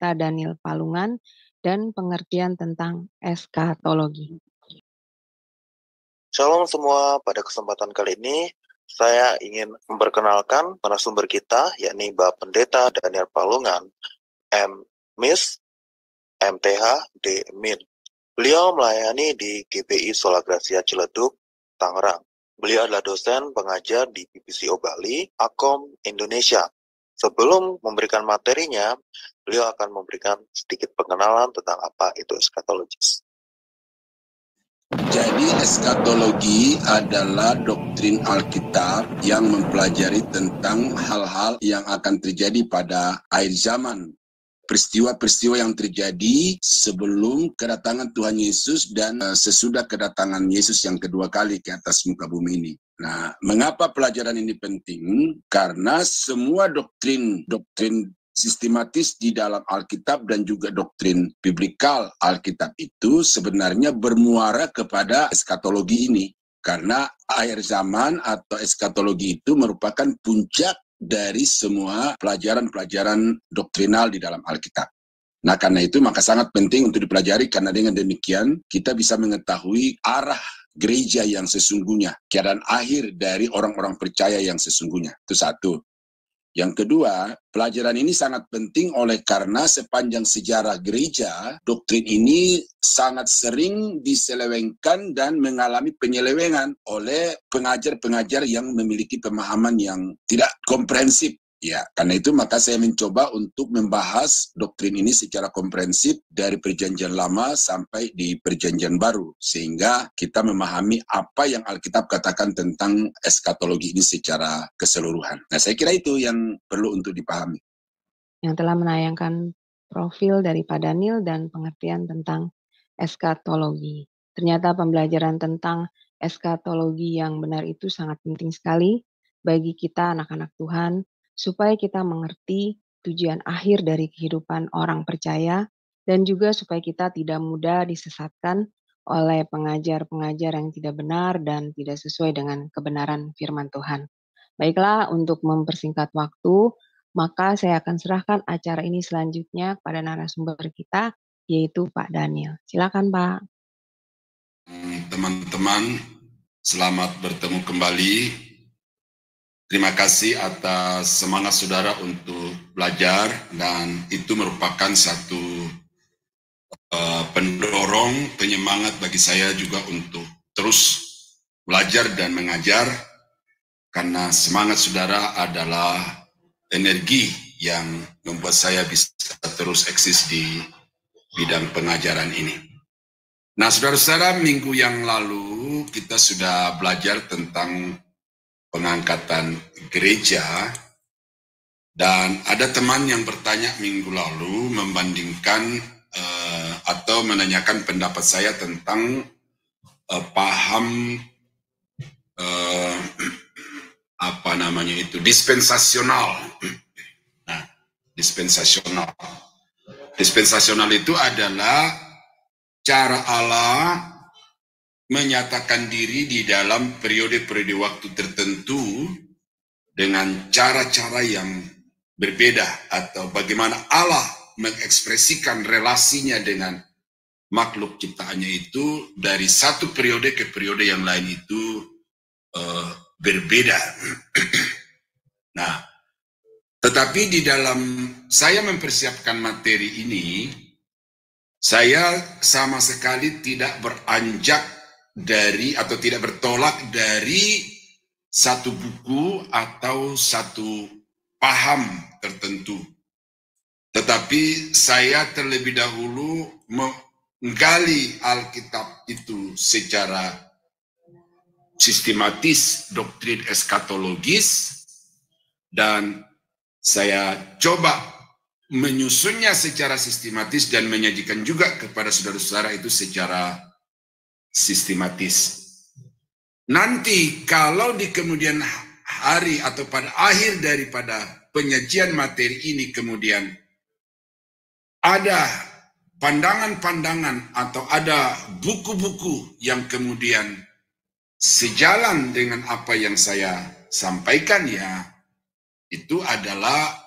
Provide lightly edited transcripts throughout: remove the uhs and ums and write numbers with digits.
Pendeta Daniel Palungan dan pengertian tentang eskatologi. Shalom semua, pada kesempatan kali ini saya ingin memperkenalkan narasumber kita, yakni Bapak Pendeta Daniel Palungan, M.Mis, MTH, D.Min. Beliau melayani di GPI Sola Gracia Ciledug, Tangerang. Beliau adalah dosen pengajar di PPCO Bali, Akom, Indonesia. Sebelum memberikan materinya, beliau akan memberikan sedikit pengenalan tentang apa itu eskatologis. Jadi eskatologi adalah doktrin Alkitab yang mempelajari tentang hal-hal yang akan terjadi pada akhir zaman. Peristiwa-peristiwa yang terjadi sebelum kedatangan Tuhan Yesus dan sesudah kedatangan Yesus yang kedua kali ke atas muka bumi ini. Nah, mengapa pelajaran ini penting? Karena semua doktrin sistematis di dalam Alkitab dan juga doktrin biblikal Alkitab itu sebenarnya bermuara kepada eskatologi ini. Karena akhir zaman atau eskatologi itu merupakan puncak dari semua pelajaran-pelajaran doktrinal di dalam Alkitab. Nah, karena itu maka sangat penting untuk dipelajari, karena dengan demikian kita bisa mengetahui arah gereja yang sesungguhnya, keadaan akhir dari orang-orang percaya yang sesungguhnya. Itu satu. Yang kedua, pelajaran ini sangat penting oleh karena sepanjang sejarah gereja, doktrin ini sangat sering diselewengkan dan mengalami penyelewengan oleh pengajar-pengajar yang memiliki pemahaman yang tidak komprehensif. Ya, karena itu maka saya mencoba untuk membahas doktrin ini secara komprehensif dari perjanjian lama sampai di perjanjian baru, sehingga kita memahami apa yang Alkitab katakan tentang eskatologi ini secara keseluruhan. Nah, saya kira itu yang perlu untuk dipahami. Yang telah menayangkan profil dari Pak Daniel dan pengertian tentang eskatologi. Ternyata pembelajaran tentang eskatologi yang benar itu sangat penting sekali bagi kita anak-anak Tuhan, supaya kita mengerti tujuan akhir dari kehidupan orang percaya, dan juga supaya kita tidak mudah disesatkan oleh pengajar-pengajar yang tidak benar dan tidak sesuai dengan kebenaran firman Tuhan. Baiklah, untuk mempersingkat waktu, maka saya akan serahkan acara ini selanjutnya pada narasumber kita, yaitu Pak Daniel. Silakan, Pak. Teman-teman, selamat bertemu kembali. Terima kasih atas semangat saudara untuk belajar, dan itu merupakan satu pendorong, penyemangat bagi saya juga untuk terus belajar dan mengajar, karena semangat saudara adalah energi yang membuat saya bisa terus eksis di bidang pengajaran ini. Nah, saudara-saudara, minggu yang lalu kita sudah belajar tentang pengangkatan gereja, dan ada teman yang bertanya minggu lalu membandingkan atau menanyakan pendapat saya tentang paham dispensasional. Nah, dispensasional. Dispensasional itu adalah cara Allah menyatakan diri di dalam periode-periode waktu tertentu dengan cara-cara yang berbeda, atau bagaimana Allah mengekspresikan relasinya dengan makhluk ciptaannya itu dari satu periode ke periode yang lain itu berbeda. Nah, tetapi di dalam saya mempersiapkan materi ini, saya sama sekali tidak beranjak dari atau tidak bertolak dari satu buku atau satu paham tertentu. Tetapi saya terlebih dahulu menggali Alkitab itu secara sistematis, doktrin eskatologis, dan saya coba menyusunnya secara sistematis dan menyajikan juga kepada saudara-saudara itu secara sistematis. Nanti kalau di kemudian hari atau pada akhir daripada penyajian materi ini kemudian ada pandangan-pandangan atau ada buku-buku yang kemudian sejalan dengan apa yang saya sampaikan, ya itu adalah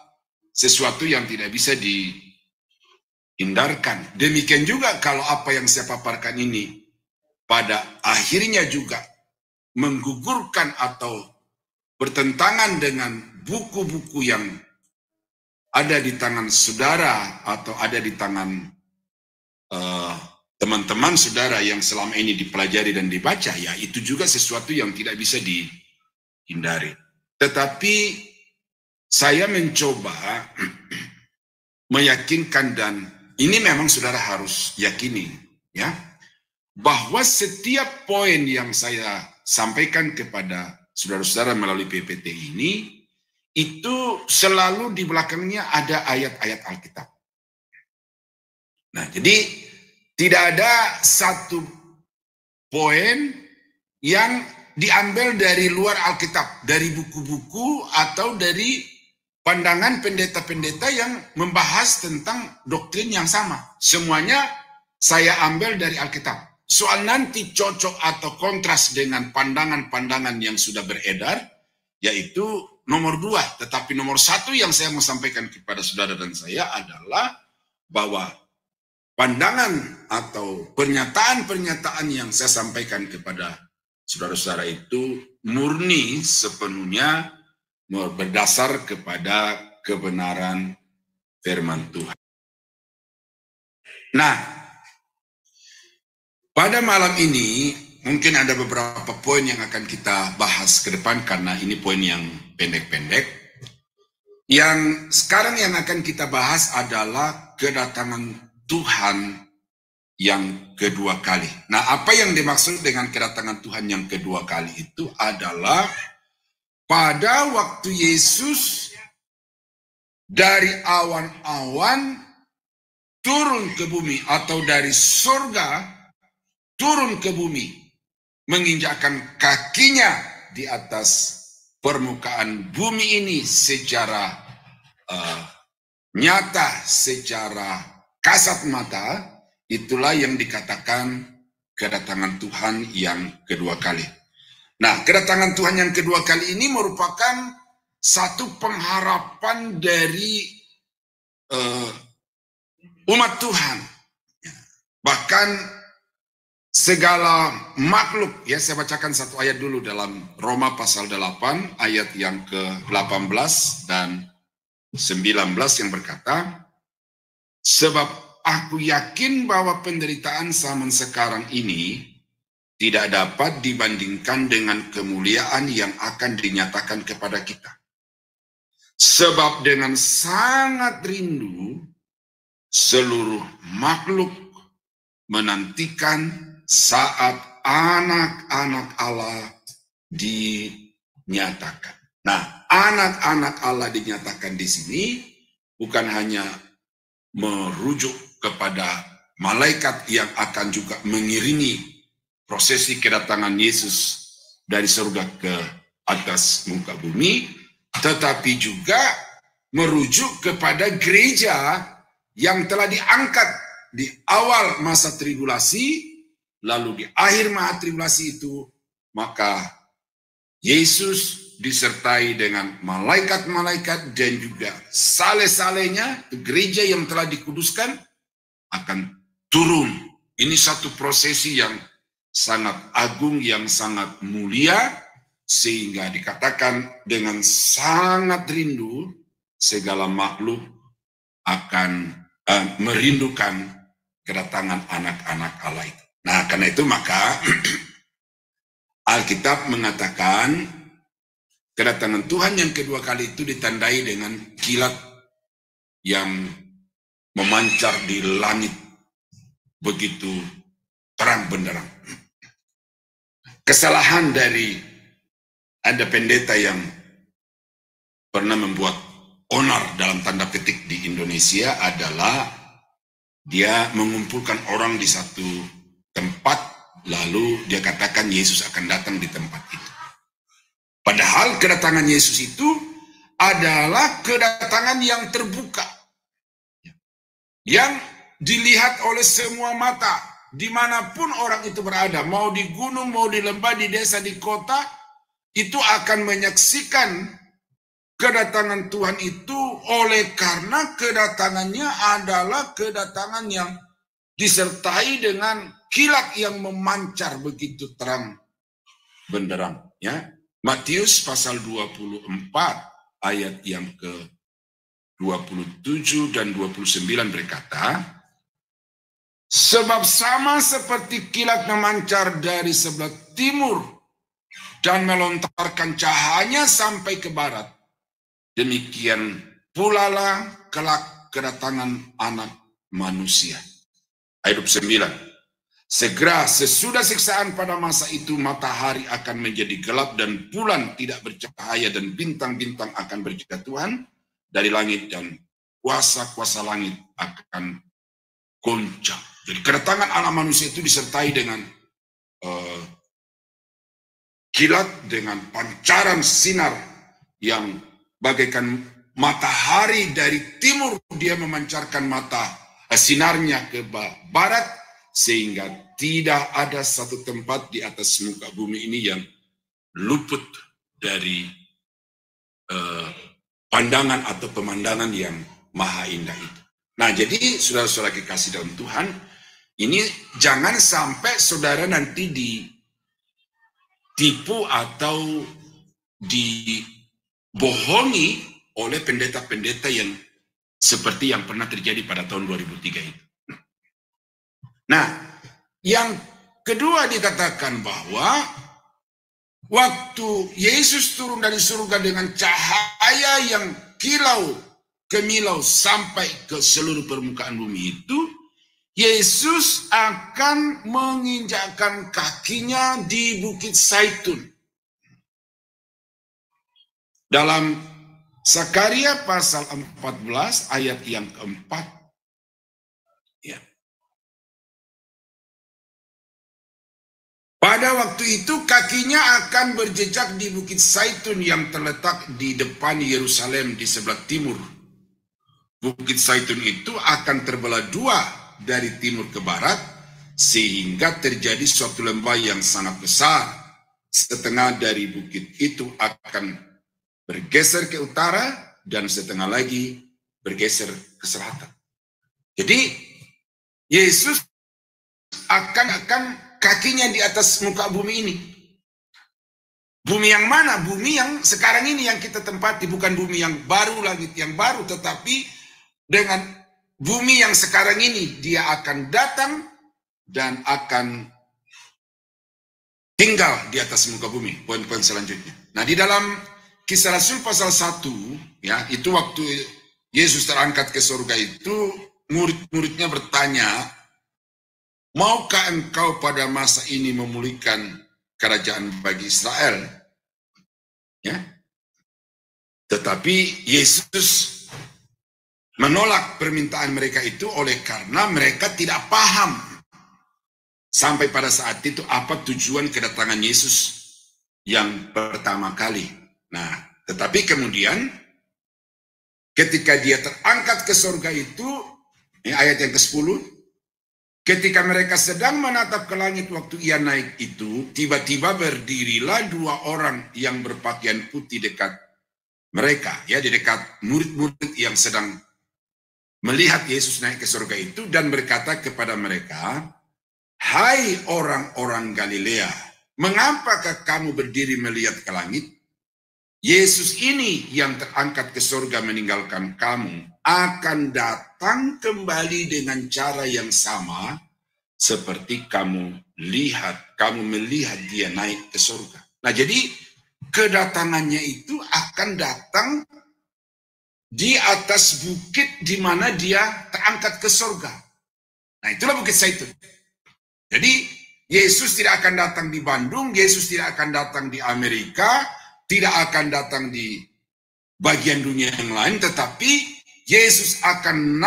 sesuatu yang tidak bisa hindarkan. Demikian juga kalau apa yang saya paparkan ini pada akhirnya juga menggugurkan atau bertentangan dengan buku-buku yang ada di tangan saudara atau ada di tangan teman-teman saudara yang selama ini dipelajari dan dibaca, ya itu juga sesuatu yang tidak bisa dihindari. Tetapi saya mencoba meyakinkan, dan ini memang saudara harus yakini, ya, bahwa setiap poin yang saya sampaikan kepada saudara-saudara melalui PPT ini, itu selalu di belakangnya ada ayat-ayat Alkitab. Nah, jadi tidak ada satu poin yang diambil dari luar Alkitab, dari buku-buku atau dari pandangan pendeta-pendeta yang membahas tentang doktrin yang sama. Semuanya saya ambil dari Alkitab. Soal nanti cocok atau kontras dengan pandangan-pandangan yang sudah beredar, yaitu nomor 2. Tetapi nomor 1 yang saya mau sampaikan kepada saudara dan saya adalah bahwa pandangan atau pernyataan-pernyataan yang saya sampaikan kepada saudara-saudara itu murni sepenuhnya berdasar kepada kebenaran firman Tuhan. Nah, pada malam ini mungkin ada beberapa poin yang akan kita bahas ke depan karena ini poin yang pendek-pendek. Yang sekarang yang akan kita bahas adalah kedatangan Tuhan yang kedua kali. Nah, apa yang dimaksud dengan kedatangan Tuhan yang kedua kali itu adalah pada waktu Yesus dari awan-awan turun ke bumi atau dari surga turun ke bumi, menginjakkan kakinya di atas permukaan bumi ini secara nyata, secara kasat mata, itulah yang dikatakan kedatangan Tuhan yang kedua kali. Nah, kedatangan Tuhan yang kedua kali ini merupakan satu pengharapan dari umat Tuhan. Bahkan segala makhluk, ya, saya bacakan satu ayat dulu dalam Roma pasal 8 ayat yang ke-18 dan 19 yang berkata, sebab aku yakin bahwa penderitaan zaman sekarang ini tidak dapat dibandingkan dengan kemuliaan yang akan dinyatakan kepada kita. Sebab dengan sangat rindu seluruh makhluk menantikan saat anak-anak Allah dinyatakan. Nah, anak-anak Allah dinyatakan di sini bukan hanya merujuk kepada malaikat yang akan juga mengiringi prosesi kedatangan Yesus dari surga ke atas muka bumi, tetapi juga merujuk kepada gereja yang telah diangkat di awal masa tribulasi, lalu di akhir masa tribulasi itu, maka Yesus disertai dengan malaikat-malaikat dan juga saleh-salehnya, gereja yang telah dikuduskan akan turun. Ini satu prosesi yang sangat agung, yang sangat mulia, sehingga dikatakan dengan sangat rindu segala makhluk akan merindukan kedatangan anak-anak Allah itu. Nah, karena itu maka Alkitab mengatakan kedatangan Tuhan yang kedua kali itu ditandai dengan kilat yang memancar di langit begitu terang benderang. Kesalahan dari ada pendeta yang pernah membuat onar dalam tanda petik di Indonesia adalah dia mengumpulkan orang di satu tempat, lalu dia katakan Yesus akan datang di tempat itu. Padahal kedatangan Yesus itu adalah kedatangan yang terbuka, yang dilihat oleh semua mata, dimanapun orang itu berada, mau di gunung, mau di lembah, di desa, di kota, itu akan menyaksikan kedatangan Tuhan itu oleh karena kedatangannya adalah kedatangan yang disertai dengan kilat yang memancar begitu terang benderang. Ya. Matius pasal 24 ayat yang ke-27 dan 29 berkata, sebab sama seperti kilat memancar dari sebelah timur dan melontarkan cahayanya sampai ke barat, demikian pula lah kelak kedatangan Anak Manusia. Ayat 29. Segera sesudah siksaan pada masa itu matahari akan menjadi gelap dan bulan tidak bercahaya dan bintang-bintang akan berjatuhan dari langit dan kuasa-kuasa langit akan goncang. Jadi kedatangan Anak Manusia itu disertai dengan kilat, dengan pancaran sinar yang bagaikan matahari dari timur, dia memancarkan sinarnya ke barat, sehingga tidak ada satu tempat di atas muka bumi ini yang luput dari pandangan atau pemandangan yang maha indah itu. Nah, jadi saudara-saudara kekasih dalam Tuhan, ini jangan sampai saudara nanti ditipu atau dibohongi oleh pendeta-pendeta yang seperti yang pernah terjadi pada tahun 2003 itu. Nah, yang kedua dikatakan bahwa waktu Yesus turun dari surga dengan cahaya yang kilau kemilau sampai ke seluruh permukaan bumi itu, Yesus akan menginjakkan kakinya di Bukit Zaitun. Dalam Zakaria pasal 14 ayat yang keempat, ya. Pada waktu itu kakinya akan berjejak di Bukit Zaitun yang terletak di depan Yerusalem di sebelah timur. Bukit Zaitun itu akan terbelah dua dari timur ke barat, sehingga terjadi suatu lembah yang sangat besar. Setengah dari bukit itu akan bergeser ke utara dan setengah lagi bergeser ke selatan. Jadi Yesus akan kakinya di atas muka bumi ini. Bumi yang mana? Bumi yang sekarang ini yang kita tempati, bukan bumi yang baru, langit yang baru, tetapi dengan bumi yang sekarang ini dia akan datang dan akan tinggal di atas muka bumi. Poin-poin selanjutnya. Nah, di dalam Kisah Rasul pasal 1, ya, itu waktu Yesus terangkat ke surga itu, murid-muridnya bertanya, maukah engkau pada masa ini memulihkan kerajaan bagi Israel? Ya. Tetapi Yesus menolak permintaan mereka itu oleh karena mereka tidak paham sampai pada saat itu apa tujuan kedatangan Yesus yang pertama kali. Nah, tetapi kemudian ketika dia terangkat ke surga itu, ayat yang ke-10, ketika mereka sedang menatap ke langit waktu ia naik itu, tiba-tiba berdirilah dua orang yang berpakaian putih dekat mereka, ya, di dekat murid-murid yang sedang melihat Yesus naik ke surga itu, dan berkata kepada mereka, hai orang-orang Galilea, mengapakah kamu berdiri melihat ke langit? Yesus ini yang terangkat ke surga meninggalkan kamu akan datang kembali dengan cara yang sama seperti kamu melihat dia naik ke surga. Nah, jadi kedatangannya itu akan datang di atas bukit di mana dia terangkat ke surga. Nah, itulah Bukit Zaitun. Jadi Yesus tidak akan datang di Bandung, Yesus tidak akan datang di Amerika, tidak akan datang di bagian dunia yang lain, tetapi Yesus akan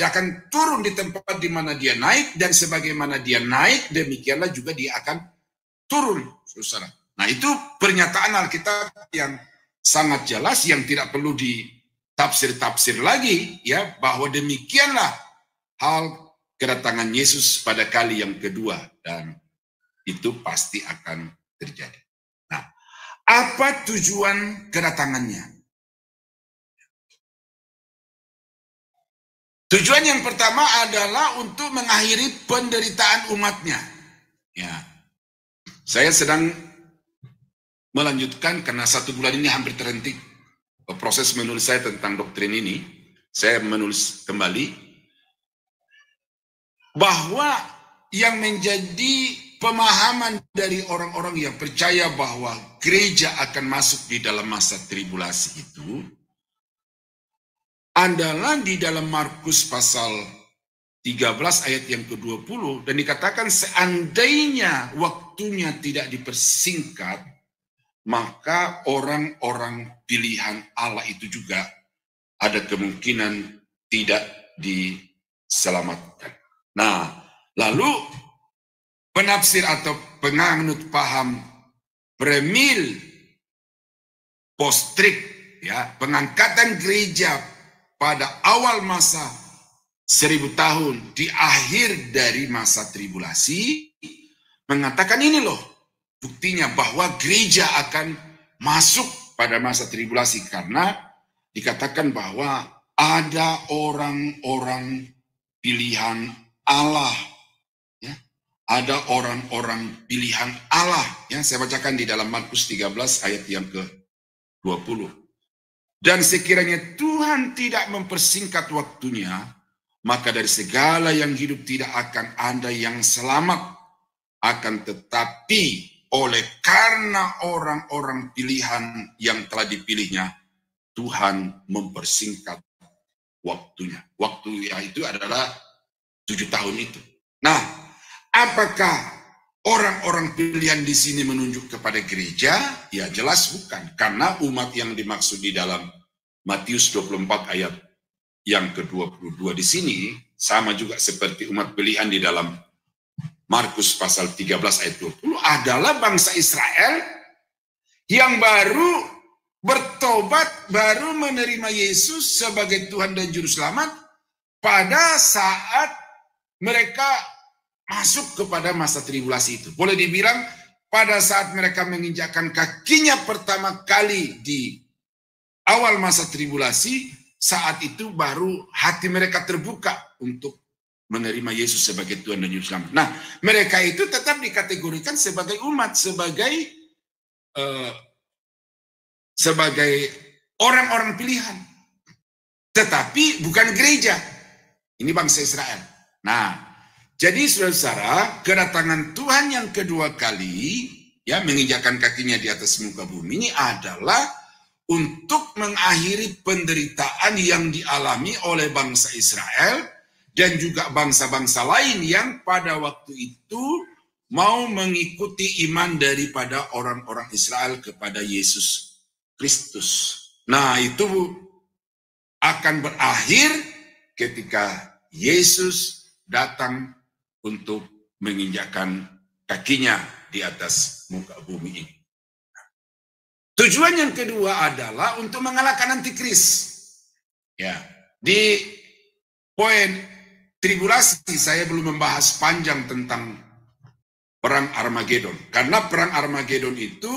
akan turun di tempat di mana dia naik, dan sebagaimana dia naik, demikianlah juga dia akan turun, saudara. Nah, itu pernyataan Alkitab yang sangat jelas, yang tidak perlu ditafsir-tafsir lagi, ya, bahwa demikianlah hal kedatangan Yesus pada kali yang kedua, dan itu pasti akan terjadi. Nah, apa tujuan kedatangannya? Tujuan yang pertama adalah untuk mengakhiri penderitaan umatnya. Ya, saya sedang melanjutkan karena 1 bulan ini hampir terhenti proses menulis saya tentang doktrin ini. Saya menulis kembali bahwa yang menjadi pemahaman dari orang-orang yang percaya bahwa gereja akan masuk di dalam masa tribulasi itu adalah di dalam Markus pasal 13 ayat yang ke-20, dan dikatakan seandainya waktunya tidak dipersingkat, maka orang-orang pilihan Allah itu juga ada kemungkinan tidak diselamatkan. Nah, lalu penafsir atau penganut paham premil postrik, ya, pengangkatan gereja pada awal masa 1000 tahun di akhir dari masa tribulasi mengatakan ini loh buktinya bahwa gereja akan masuk pada masa tribulasi, karena dikatakan bahwa ada orang-orang pilihan Allah, ya, ada orang-orang pilihan Allah, ya. Saya bacakan di dalam Markus 13 ayat yang ke-20. Dan sekiranya Tuhan tidak mempersingkat waktunya, maka dari segala yang hidup tidak akan ada yang selamat, akan tetapi oleh karena orang-orang pilihan yang telah dipilihnya, Tuhan mempersingkat waktunya. Waktu itu adalah 7 tahun itu. Nah, apakah orang-orang pilihan di sini menunjuk kepada gereja? Ya jelas bukan, karena umat yang dimaksud di dalam Matius 24 ayat yang ke-22 di sini sama juga seperti umat pilihan di dalam Markus pasal 13 ayat 20 adalah bangsa Israel yang baru bertobat, baru menerima Yesus sebagai Tuhan dan Juru Selamat pada saat mereka masuk kepada masa tribulasi itu. Boleh dibilang pada saat mereka menginjakkan kakinya pertama kali di awal masa tribulasi, saat itu baru hati mereka terbuka untuk menerima Yesus sebagai Tuhan dan Juru Selamat. Nah, mereka itu tetap dikategorikan sebagai umat, sebagai orang-orang pilihan. Tetapi bukan gereja. Ini bangsa Israel. Nah, jadi saudara-saudara, kedatangan Tuhan yang kedua kali, ya, menginjakkan kakinya di atas muka bumi ini adalah untuk mengakhiri penderitaan yang dialami oleh bangsa Israel dan juga bangsa-bangsa lain yang pada waktu itu mau mengikuti iman daripada orang-orang Israel kepada Yesus Kristus. Nah, itu akan berakhir ketika Yesus datang untuk menginjakkan kakinya di atas muka bumi ini. Tujuan yang kedua adalah untuk mengalahkan antikris. Ya, di poin tribulasi saya belum membahas panjang tentang perang Armageddon, karena perang Armageddon itu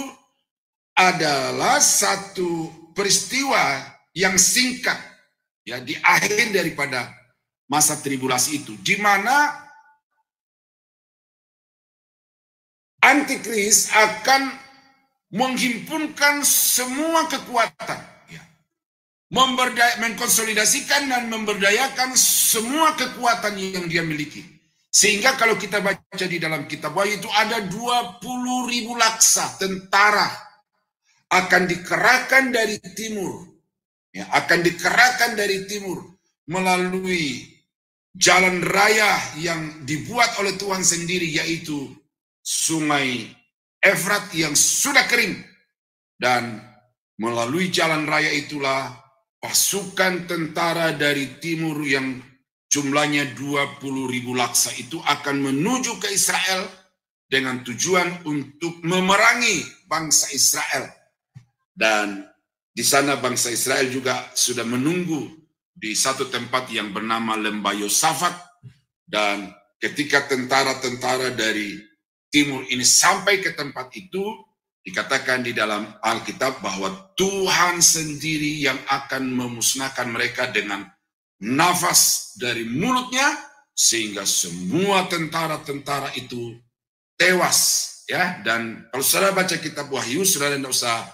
adalah satu peristiwa yang singkat, ya, di akhir daripada masa tribulasi itu, di mana antikris akan menghimpunkan semua kekuatan, ya, mengkonsolidasikan dan memberdayakan semua kekuatan yang dia miliki. Sehingga kalau kita baca di dalam kitab Wahyu itu ada 20.000 laksa tentara akan dikerahkan dari timur, ya, akan dikerahkan dari timur melalui jalan raya yang dibuat oleh Tuhan sendiri, yaitu sungai Efrat yang sudah kering, dan melalui jalan raya itulah pasukan tentara dari timur yang jumlahnya 20.000 laksa itu akan menuju ke Israel dengan tujuan untuk memerangi bangsa Israel. Dan di sana bangsa Israel juga sudah menunggu di satu tempat yang bernama Lembah Yosafat, dan ketika tentara-tentara dari timur ini sampai ke tempat itu, dikatakan di dalam Alkitab bahwa Tuhan sendiri yang akan memusnahkan mereka dengan nafas dari mulutnya sehingga semua tentara-tentara itu tewas. Ya, dan kalau saudara baca kitab Wahyu, saudara tidak usah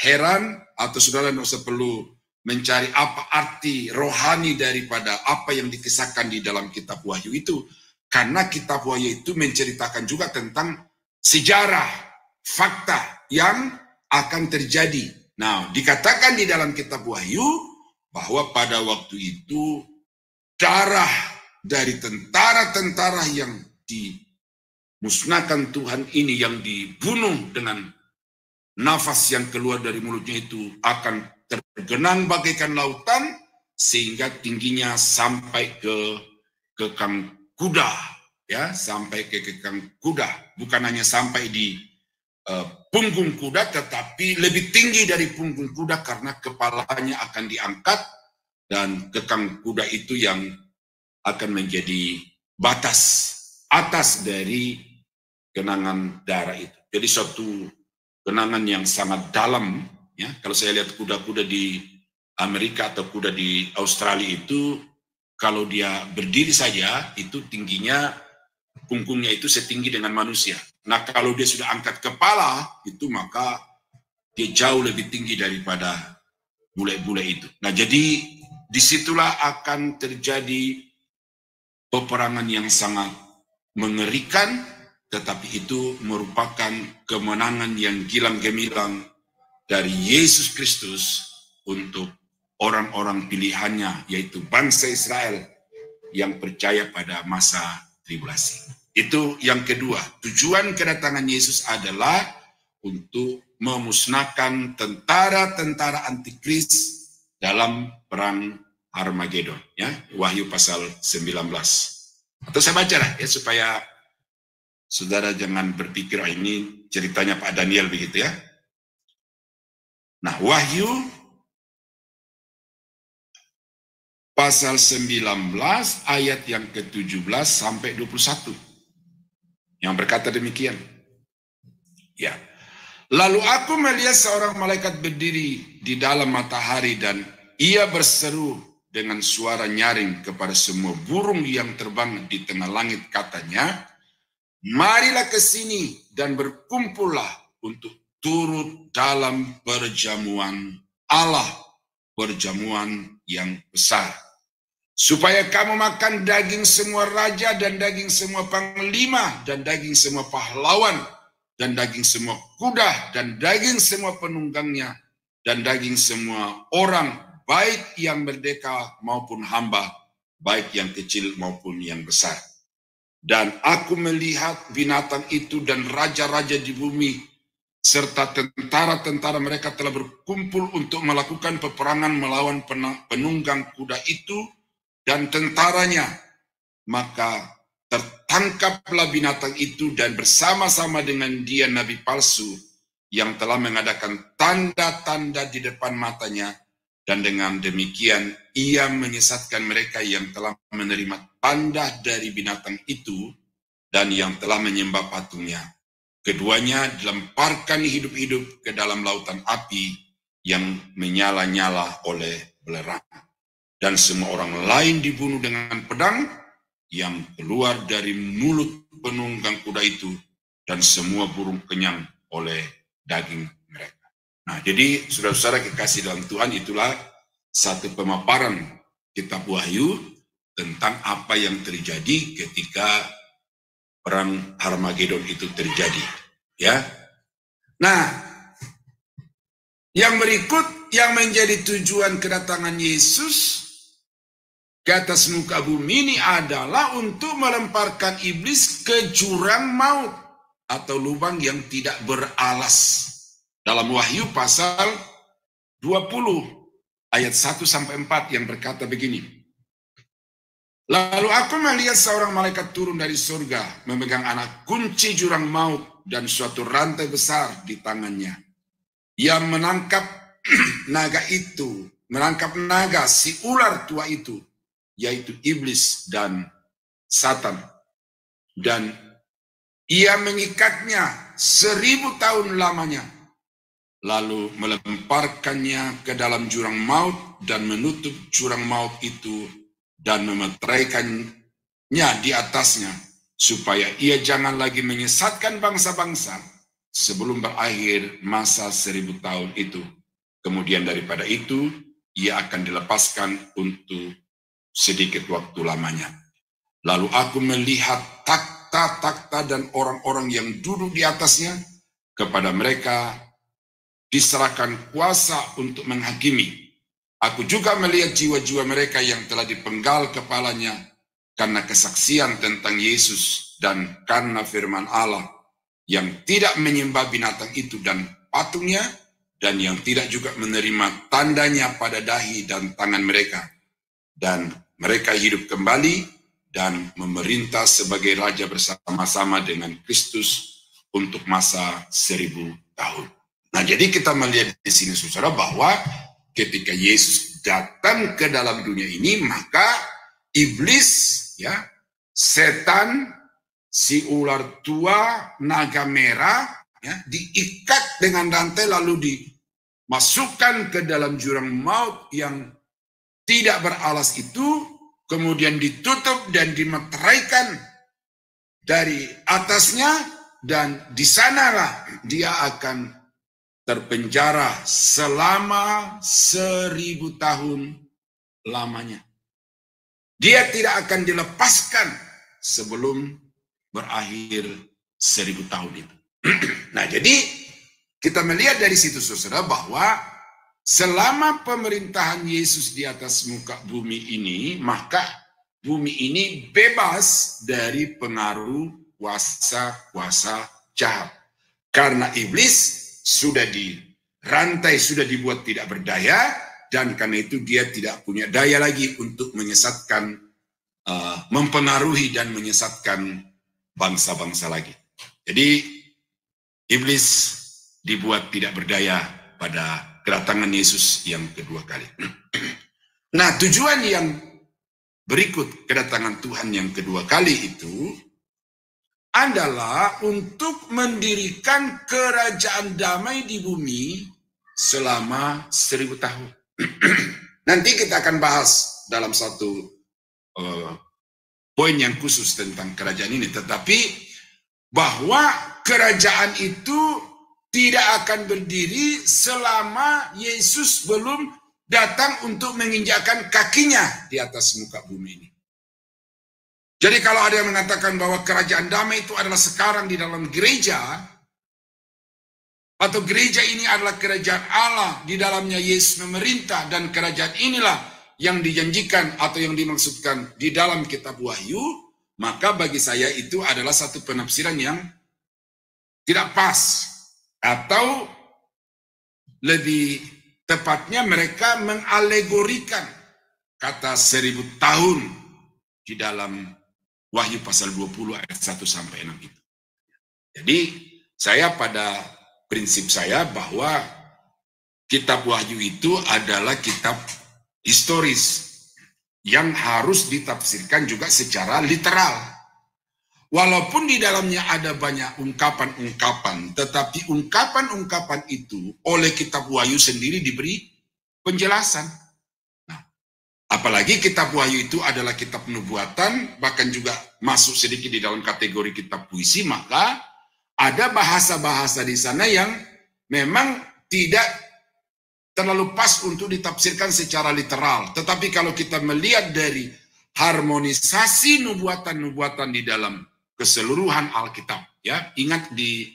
heran atau saudara tidak usah perlu mencari apa arti rohani daripada apa yang dikisahkan di dalam kitab Wahyu itu. Karena kitab Wahyu itu menceritakan juga tentang sejarah, fakta yang akan terjadi. Nah, dikatakan di dalam kitab Wahyu bahwa pada waktu itu darah dari tentara-tentara yang dimusnahkan Tuhan ini, yang dibunuh dengan nafas yang keluar dari mulutnya itu, akan tergenang bagaikan lautan sehingga tingginya sampai ke kekang kuda, ya, sampai ke kekang kuda, bukan hanya sampai di punggung kuda, tetapi lebih tinggi dari punggung kuda karena kepalanya akan diangkat dan kekang kuda itu yang akan menjadi batas atas dari genangan darah itu. Jadi suatu genangan yang sangat dalam, ya. Kalau saya lihat kuda-kuda di Amerika atau kuda di Australia itu, kalau dia berdiri saja itu tingginya, punggungnya itu setinggi dengan manusia. Nah, kalau dia sudah angkat kepala itu, maka dia jauh lebih tinggi daripada bule-bule itu. Nah, jadi disitulah akan terjadi peperangan yang sangat mengerikan, tetapi itu merupakan kemenangan yang gilang gemilang dari Yesus Kristus untuk orang-orang pilihannya, yaitu bangsa Israel yang percaya pada masa tribulasi. Itu yang kedua, tujuan kedatangan Yesus adalah untuk memusnahkan tentara-tentara antikris dalam perang Armageddon, ya, Wahyu pasal 19. Atau saya baca lah, ya, supaya saudara jangan berpikir ini ceritanya Pak Daniel begitu, ya. Nah, Wahyu pasal 19 ayat yang ke-17 sampai 21 yang berkata demikian. Ya. Lalu aku melihat seorang malaikat berdiri di dalam matahari dan ia berseru dengan suara nyaring kepada semua burung yang terbang di tengah langit, katanya, marilah ke sini dan berkumpullah untuk turut dalam perjamuan Allah, perjamuan yang besar. Supaya kamu makan daging semua raja dan daging semua panglima dan daging semua pahlawan dan daging semua kuda dan daging semua penunggangnya dan daging semua orang, baik yang merdeka maupun hamba, baik yang kecil maupun yang besar. Dan aku melihat binatang itu dan raja-raja di bumi serta tentara-tentara mereka telah berkumpul untuk melakukan peperangan melawan penunggang kuda itu dan tentaranya. Maka tertangkaplah binatang itu dan bersama-sama dengan dia nabi palsu yang telah mengadakan tanda-tanda di depan matanya, dan dengan demikian ia menyesatkan mereka yang telah menerima tanda dari binatang itu dan yang telah menyembah patungnya. Keduanya dilemparkan hidup-hidup ke dalam lautan api yang menyala-nyala oleh belerang. Dan semua orang lain dibunuh dengan pedang yang keluar dari mulut penunggang kuda itu, dan semua burung kenyang oleh daging mereka. Nah, jadi saudara-saudara kekasih dalam Tuhan, itulah satu pemaparan kitab Wahyu tentang apa yang terjadi ketika perang Armageddon itu terjadi, ya. Nah, yang berikut yang menjadi tujuan kedatangan Yesus ke atas muka bumi ini adalah untuk melemparkan iblis ke jurang maut atau lubang yang tidak beralas. Dalam Wahyu pasal 20 ayat 1 sampai 4 yang berkata begini. Lalu aku melihat seorang malaikat turun dari surga memegang anak kunci jurang maut dan suatu rantai besar di tangannya. Ia menangkap naga itu, menangkap naga si ular tua itu, yaitu iblis dan Satan, dan ia mengikatnya 1000 tahun lamanya, lalu melemparkannya ke dalam jurang maut dan menutup jurang maut itu dan memeteraikannya di atasnya, supaya ia jangan lagi menyesatkan bangsa-bangsa sebelum berakhir masa 1000 tahun itu. Kemudian daripada itu, ia akan dilepaskan untuk sedikit waktu lamanya. Lalu aku melihat takhta-takhta dan orang-orang yang duduk di atasnya. Kepada mereka diserahkan kuasa untuk menghakimi. Aku juga melihat jiwa-jiwa mereka yang telah dipenggal kepalanya karena kesaksian tentang Yesus dan karena firman Allah, yang tidak menyembah binatang itu dan patungnya, dan yang tidak juga menerima tandanya pada dahi dan tangan mereka. Dan mereka hidup kembali dan memerintah sebagai raja bersama-sama dengan Kristus untuk masa 1000 tahun. Nah, jadi kita melihat di sini, saudara, bahwa ketika Yesus datang ke dalam dunia ini, maka iblis, ya, setan, si ular tua, naga merah, ya, diikat dengan rantai lalu dimasukkan ke dalam jurang maut yang tidak beralas itu, kemudian ditutup dan dimeteraikan dari atasnya, dan di sanalah dia akan terpenjara selama 1000 tahun lamanya. Dia tidak akan dilepaskan sebelum berakhir 1000 tahun itu. Nah, jadi kita melihat dari situ, saudara, bahwa selama pemerintahan Yesus di atas muka bumi ini, maka bumi ini bebas dari pengaruh kuasa-kuasa jahat. Karena iblis sudah dirantai, sudah dibuat tidak berdaya, dan karena itu dia tidak punya daya lagi untuk menyesatkan, mempengaruhi dan menyesatkan bangsa-bangsa lagi. Jadi iblis dibuat tidak berdaya pada kedatangan Yesus yang kedua kali. Nah, tujuan yang berikut kedatangan Tuhan yang kedua kali itu adalah untuk mendirikan kerajaan damai di bumi selama 1000 tahun. Nanti kita akan bahas dalam satu poin yang khusus tentang kerajaan ini, tetapi bahwa kerajaan itu tidak akan berdiri selama Yesus belum datang untuk menginjakkan kakinya di atas muka bumi ini. Jadi kalau ada yang mengatakan bahwa kerajaan damai itu adalah sekarang di dalam gereja, atau gereja ini adalah kerajaan Allah, di dalamnya Yesus memerintah, dan kerajaan inilah yang dijanjikan atau yang dimaksudkan di dalam kitab Wahyu, maka bagi saya itu adalah satu penafsiran yang tidak pas. Atau lebih tepatnya mereka mengalegorikan kata 1000 tahun di dalam Wahyu pasal 20 ayat 1 sampai 6 itu. Jadi saya pada prinsip saya bahwa kitab Wahyu itu adalah kitab historis yang harus ditafsirkan juga secara literal. Walaupun di dalamnya ada banyak ungkapan-ungkapan, tetapi ungkapan-ungkapan itu oleh kitab Wahyu sendiri diberi penjelasan. Apalagi kitab Wahyu itu adalah kitab nubuatan, bahkan juga masuk sedikit di dalam kategori kitab puisi, maka ada bahasa-bahasa di sana yang memang tidak terlalu pas untuk ditafsirkan secara literal. Tetapi kalau kita melihat dari harmonisasi nubuatan-nubuatan di dalam keseluruhan Alkitab, ya, ingat di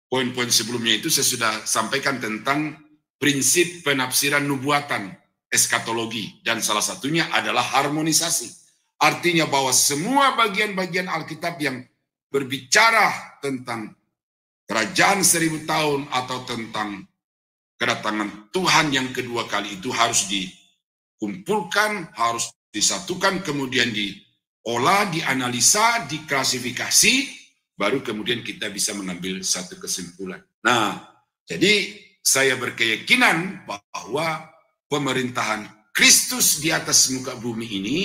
poin-poin sebelumnya itu saya sudah sampaikan tentang prinsip penafsiran nubuatan, eskatologi, dan salah satunya adalah harmonisasi. Artinya bahwa semua bagian-bagian Alkitab yang berbicara tentang kerajaan 1000 tahun atau tentang kedatangan Tuhan yang kedua kali itu harus dikumpulkan, harus disatukan, kemudian diolah, dianalisa, diklasifikasi, baru kemudian kita bisa mengambil satu kesimpulan. Nah, jadi saya berkeyakinan bahwa pemerintahan Kristus di atas muka bumi ini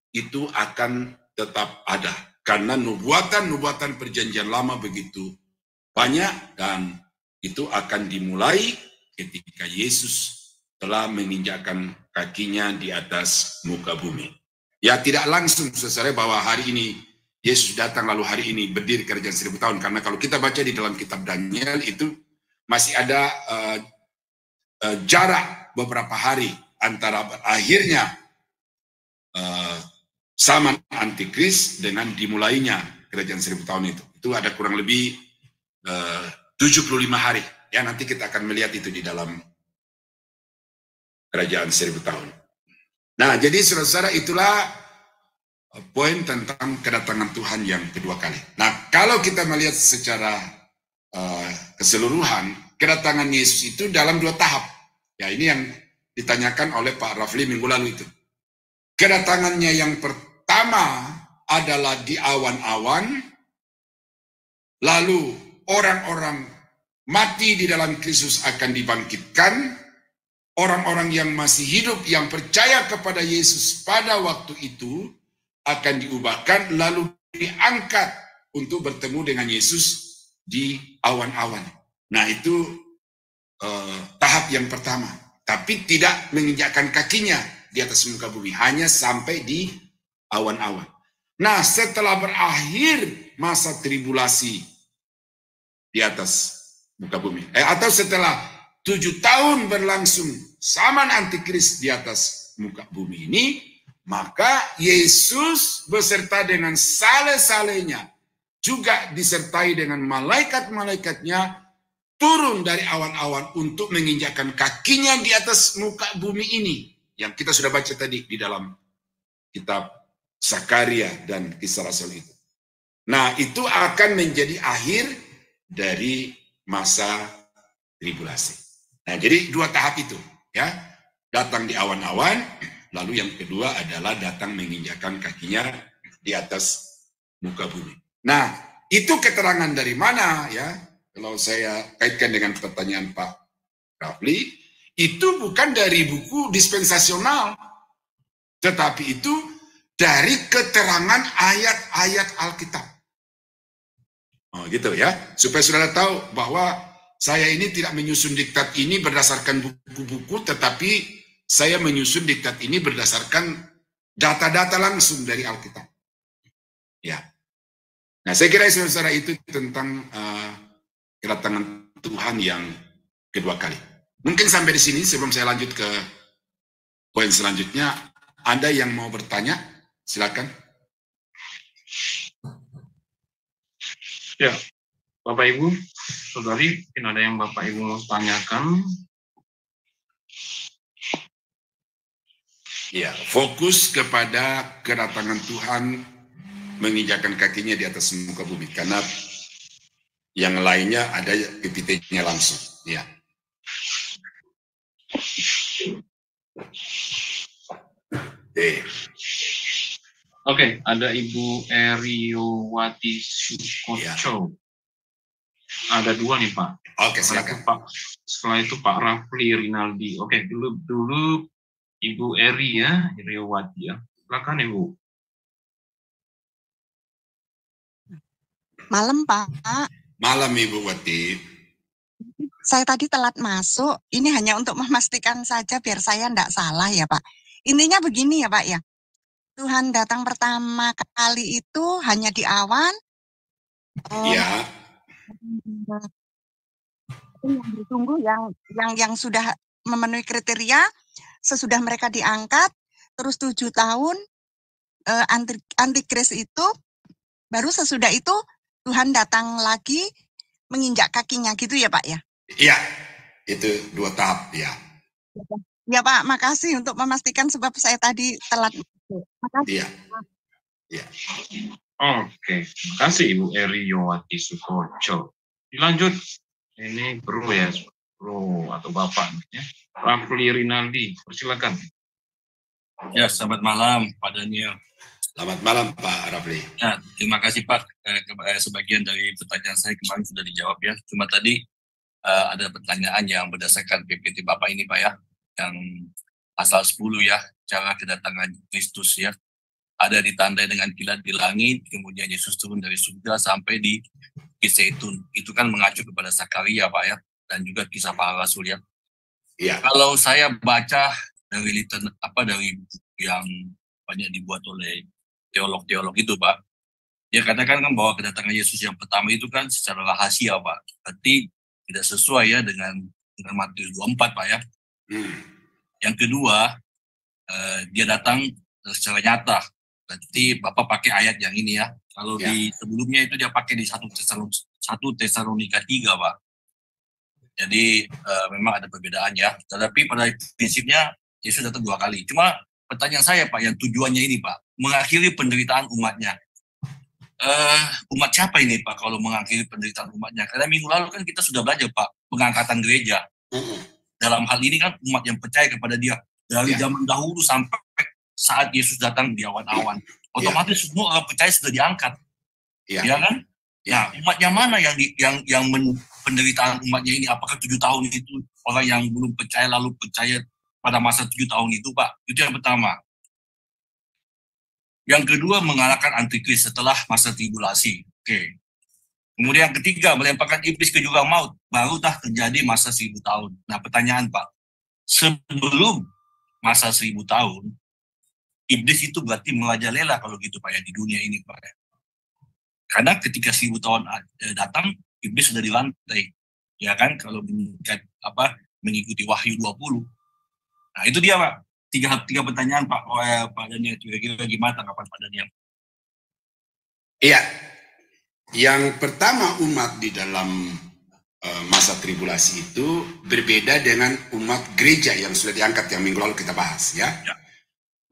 itu akan tetap ada. Karena nubuatan-nubuatan perjanjian lama begitu banyak, dan itu akan dimulai ketika Yesus telah menginjakkan kakinya di atas muka bumi. Ya tidak langsung saudara bahwa hari ini Yesus datang lalu hari ini berdiri kerajaan 1000 tahun. Karena kalau kita baca di dalam kitab Daniel itu masih ada jarak beberapa hari antara berakhirnya zaman antikris dengan dimulainya kerajaan 1000 tahun itu. Itu ada kurang lebih 75 hari. Ya, nanti kita akan melihat itu di dalam kerajaan 1000 tahun. Nah, jadi saudara-saudara itulah poin tentang kedatangan Tuhan yang kedua kali. Nah, kalau kita melihat secara keseluruhan, kedatangan Yesus itu dalam 2 tahap. Ya, ini yang ditanyakan oleh Pak Rafli minggu lalu itu. Kedatangannya yang pertama adalah di awan-awan, lalu orang-orang mati di dalam Kristus akan dibangkitkan, orang-orang yang masih hidup yang percaya kepada Yesus pada waktu itu akan diubahkan lalu diangkat untuk bertemu dengan Yesus di awan-awan. Nah, itu tahap yang pertama. Tapi tidak menginjakkan kakinya di atas muka bumi, hanya sampai di awan-awan. Nah, setelah berakhir masa tribulasi di atas muka bumi, atau setelah 7 tahun berlangsung zaman antikris di atas muka bumi ini, maka Yesus beserta dengan sale-salenya juga disertai dengan malaikat-malaikatnya turun dari awan-awan untuk menginjakkan kakinya di atas muka bumi ini, yang kita sudah baca tadi di dalam kitab Zakaria dan Kisah Rasul itu. Nah, itu akan menjadi akhir dari masa tribulasi. Nah, jadi 2 tahap itu, ya. Datang di awan-awan, lalu yang kedua adalah datang menginjakkan kakinya di atas muka bumi. Nah, itu keterangan dari mana, ya? Kalau saya kaitkan dengan pertanyaan Pak Rafli, itu bukan dari buku dispensasional, tetapi itu dari keterangan ayat-ayat Alkitab. Oh, gitu ya. Supaya saudara tahu bahwa saya ini tidak menyusun diktat ini berdasarkan buku-buku, tetapi saya menyusun diktat ini berdasarkan data-data langsung dari Alkitab. Ya. Nah, saya kira saudara itu tentang kedatangan Tuhan yang kedua kali. Mungkin sampai di sini sebelum saya lanjut ke poin selanjutnya. Ada yang mau bertanya? Silakan. Ya, Bapak Ibu, Saudari, mungkin ada yang Bapak Ibu mau tanyakan. Ya, fokus kepada kedatangan Tuhan menginjakkan kakinya di atas muka bumi, karena yang lainnya ada epitenya langsung. Ya. Oke, ada Ibu Eriowati Sukoco. Ya. Ada 2 nih, Pak. Oke, silakan. Setelah itu Pak Rafli Rinaldi. Oke, dulu Ibu Eri ya, Eriowati ya. Silakan Ibu. Malam, Pak. Malam, Ibu Wati. Saya tadi telat masuk, ini hanya untuk memastikan saja biar saya tidak salah ya, Pak. Intinya begini ya, Pak ya. Tuhan datang pertama kali itu hanya di awan. Ya. Yang ditunggu yang sudah memenuhi kriteria, sesudah mereka diangkat, terus 7 tahun antikris itu, baru sesudah itu Tuhan datang lagi menginjak kakinya gitu ya Pak ya? Iya, itu 2 tahap ya. Ya Pak, makasih untuk memastikan sebab saya tadi telat. Makasih. Iya. Ya. Oke, makasih Ibu Eriowati Sukoco. Dilanjut, ini Bro ya, Bro atau Bapak ya. Rafli Rinaldi, persilakan. Ya, selamat malam Pak Daniel. Selamat malam Pak Rafli. Ya, terima kasih Pak. Sebagian dari pertanyaan saya kemarin sudah dijawab ya. Cuma tadi ada pertanyaan yang berdasarkan PPT Bapak ini Pak ya, yang pasal 10 ya, cara kedatangan Kristus ya. Ada ditandai dengan kilat di langit, kemudian Yesus turun dari surga sampai di Zaitun. Itu kan mengacu kepada Zakaria Pak ya, dan juga kisah para rasul ya. Iya. Kalau saya baca dari dari buku yang banyak dibuat oleh teolog-teolog itu, Pak. Dia katakan kan bahwa kedatangan Yesus yang pertama itu kan secara rahasia, Pak. Berarti tidak sesuai ya dengan Matius 24, Pak ya. Yang kedua, dia datang secara nyata. Berarti Bapak pakai ayat yang ini ya. Kalau di sebelumnya itu dia pakai di 1 Tesalonika 3, Pak. Jadi memang ada perbedaan ya. Tetapi pada prinsipnya Yesus datang 2 kali. Cuma pertanyaan saya, Pak, yang tujuannya ini, Pak, mengakhiri penderitaan umatnya. Umat siapa ini, Pak, kalau mengakhiri penderitaan umatnya? Karena minggu lalu kan kita sudah belajar, Pak, pengangkatan gereja. Dalam hal ini kan umat yang percaya kepada dia dari zaman dahulu sampai saat Yesus datang di awan-awan. Otomatis semua orang percaya sudah diangkat. Ya kan? Nah, umatnya mana yang penderitaan umatnya ini? Apakah 7 tahun itu orang yang belum percaya lalu percaya pada masa 7 tahun itu, Pak? Itu yang pertama. Yang kedua, mengalahkan antikris setelah masa tribulasi. Oke. Kemudian yang ketiga, melemparkan iblis ke jurang maut. Baru terjadi masa 1000 tahun. Nah, pertanyaan, Pak. Sebelum masa 1000 tahun, iblis itu berarti merajalela kalau gitu, Pak, ya, di dunia ini, Pak. Karena ketika 1000 tahun datang, iblis sudah dilantai. Ya kan, kalau mengikuti Wahyu 20. Nah, itu dia, Pak. Tiga pertanyaan, Pak Daniel. Kira-kira gimana tanggapan Pak Daniel? Iya. Yang pertama, umat di dalam masa tribulasi itu berbeda dengan umat gereja yang sudah diangkat yang minggu lalu kita bahas ya.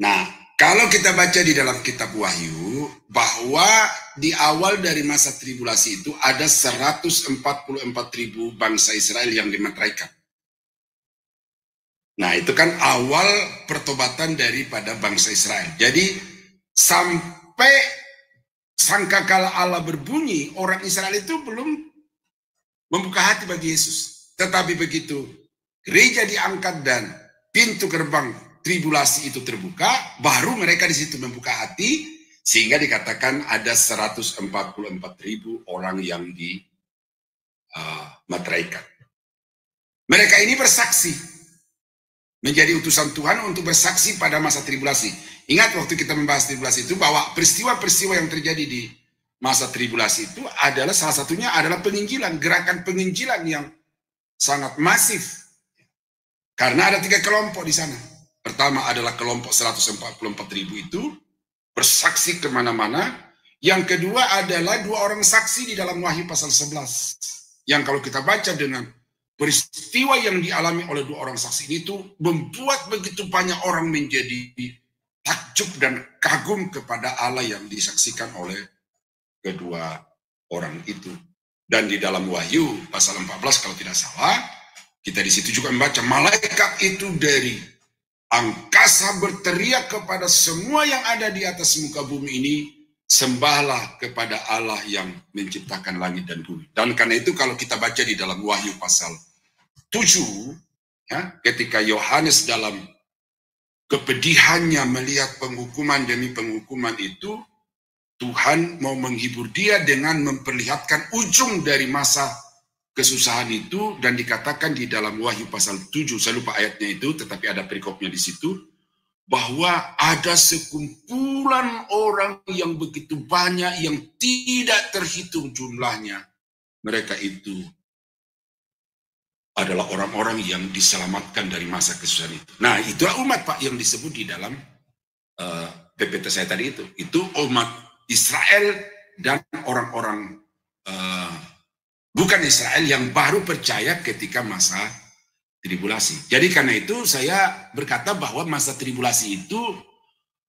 Nah, kalau kita baca di dalam kitab Wahyu bahwa di awal dari masa tribulasi itu ada 144.000 bangsa Israel yang dimeteraikan. Nah, itu kan awal pertobatan daripada bangsa Israel. Jadi sampai sangkakala Allah berbunyi, orang Israel itu belum membuka hati bagi Yesus. Tetapi begitu gereja diangkat dan pintu gerbang tribulasi itu terbuka, baru mereka di situ membuka hati, sehingga dikatakan ada 144.000 orang yang dimeteraikan. Mereka ini bersaksi. Menjadi utusan Tuhan untuk bersaksi pada masa tribulasi. Ingat waktu kita membahas tribulasi itu bahwa peristiwa-peristiwa yang terjadi di masa tribulasi itu adalah salah satunya adalah penginjilan, gerakan penginjilan yang sangat masif. Karena ada 3 kelompok di sana. Pertama adalah kelompok 144.000 itu bersaksi kemana-mana. Yang kedua adalah 2 orang saksi di dalam Wahyu pasal 11. Yang kalau kita baca dengan peristiwa yang dialami oleh 2 orang saksi itu membuat begitu banyak orang menjadi takjub dan kagum kepada Allah yang disaksikan oleh kedua orang itu. Dan di dalam Wahyu pasal 14 kalau tidak salah, kita di situ juga membaca malaikat itu dari angkasa berteriak kepada semua yang ada di atas muka bumi ini, sembahlah kepada Allah yang menciptakan langit dan bumi. Dan karena itu kalau kita baca di dalam Wahyu pasal 7, ya, ketika Yohanes dalam kepedihannya melihat penghukuman demi penghukuman itu, Tuhan mau menghibur dia dengan memperlihatkan ujung dari masa kesusahan itu, dan dikatakan di dalam Wahyu pasal 7, saya lupa ayatnya itu, tetapi ada perikopnya di situ, bahwa ada sekumpulan orang yang begitu banyak yang tidak terhitung jumlahnya. Mereka itu adalah orang-orang yang diselamatkan dari masa kesusahan itu. Nah, itulah umat, Pak, yang disebut di dalam PPT saya tadi itu. Itu umat Israel dan orang-orang bukan Israel yang baru percaya ketika masa tribulasi. Jadi karena itu saya berkata bahwa masa tribulasi itu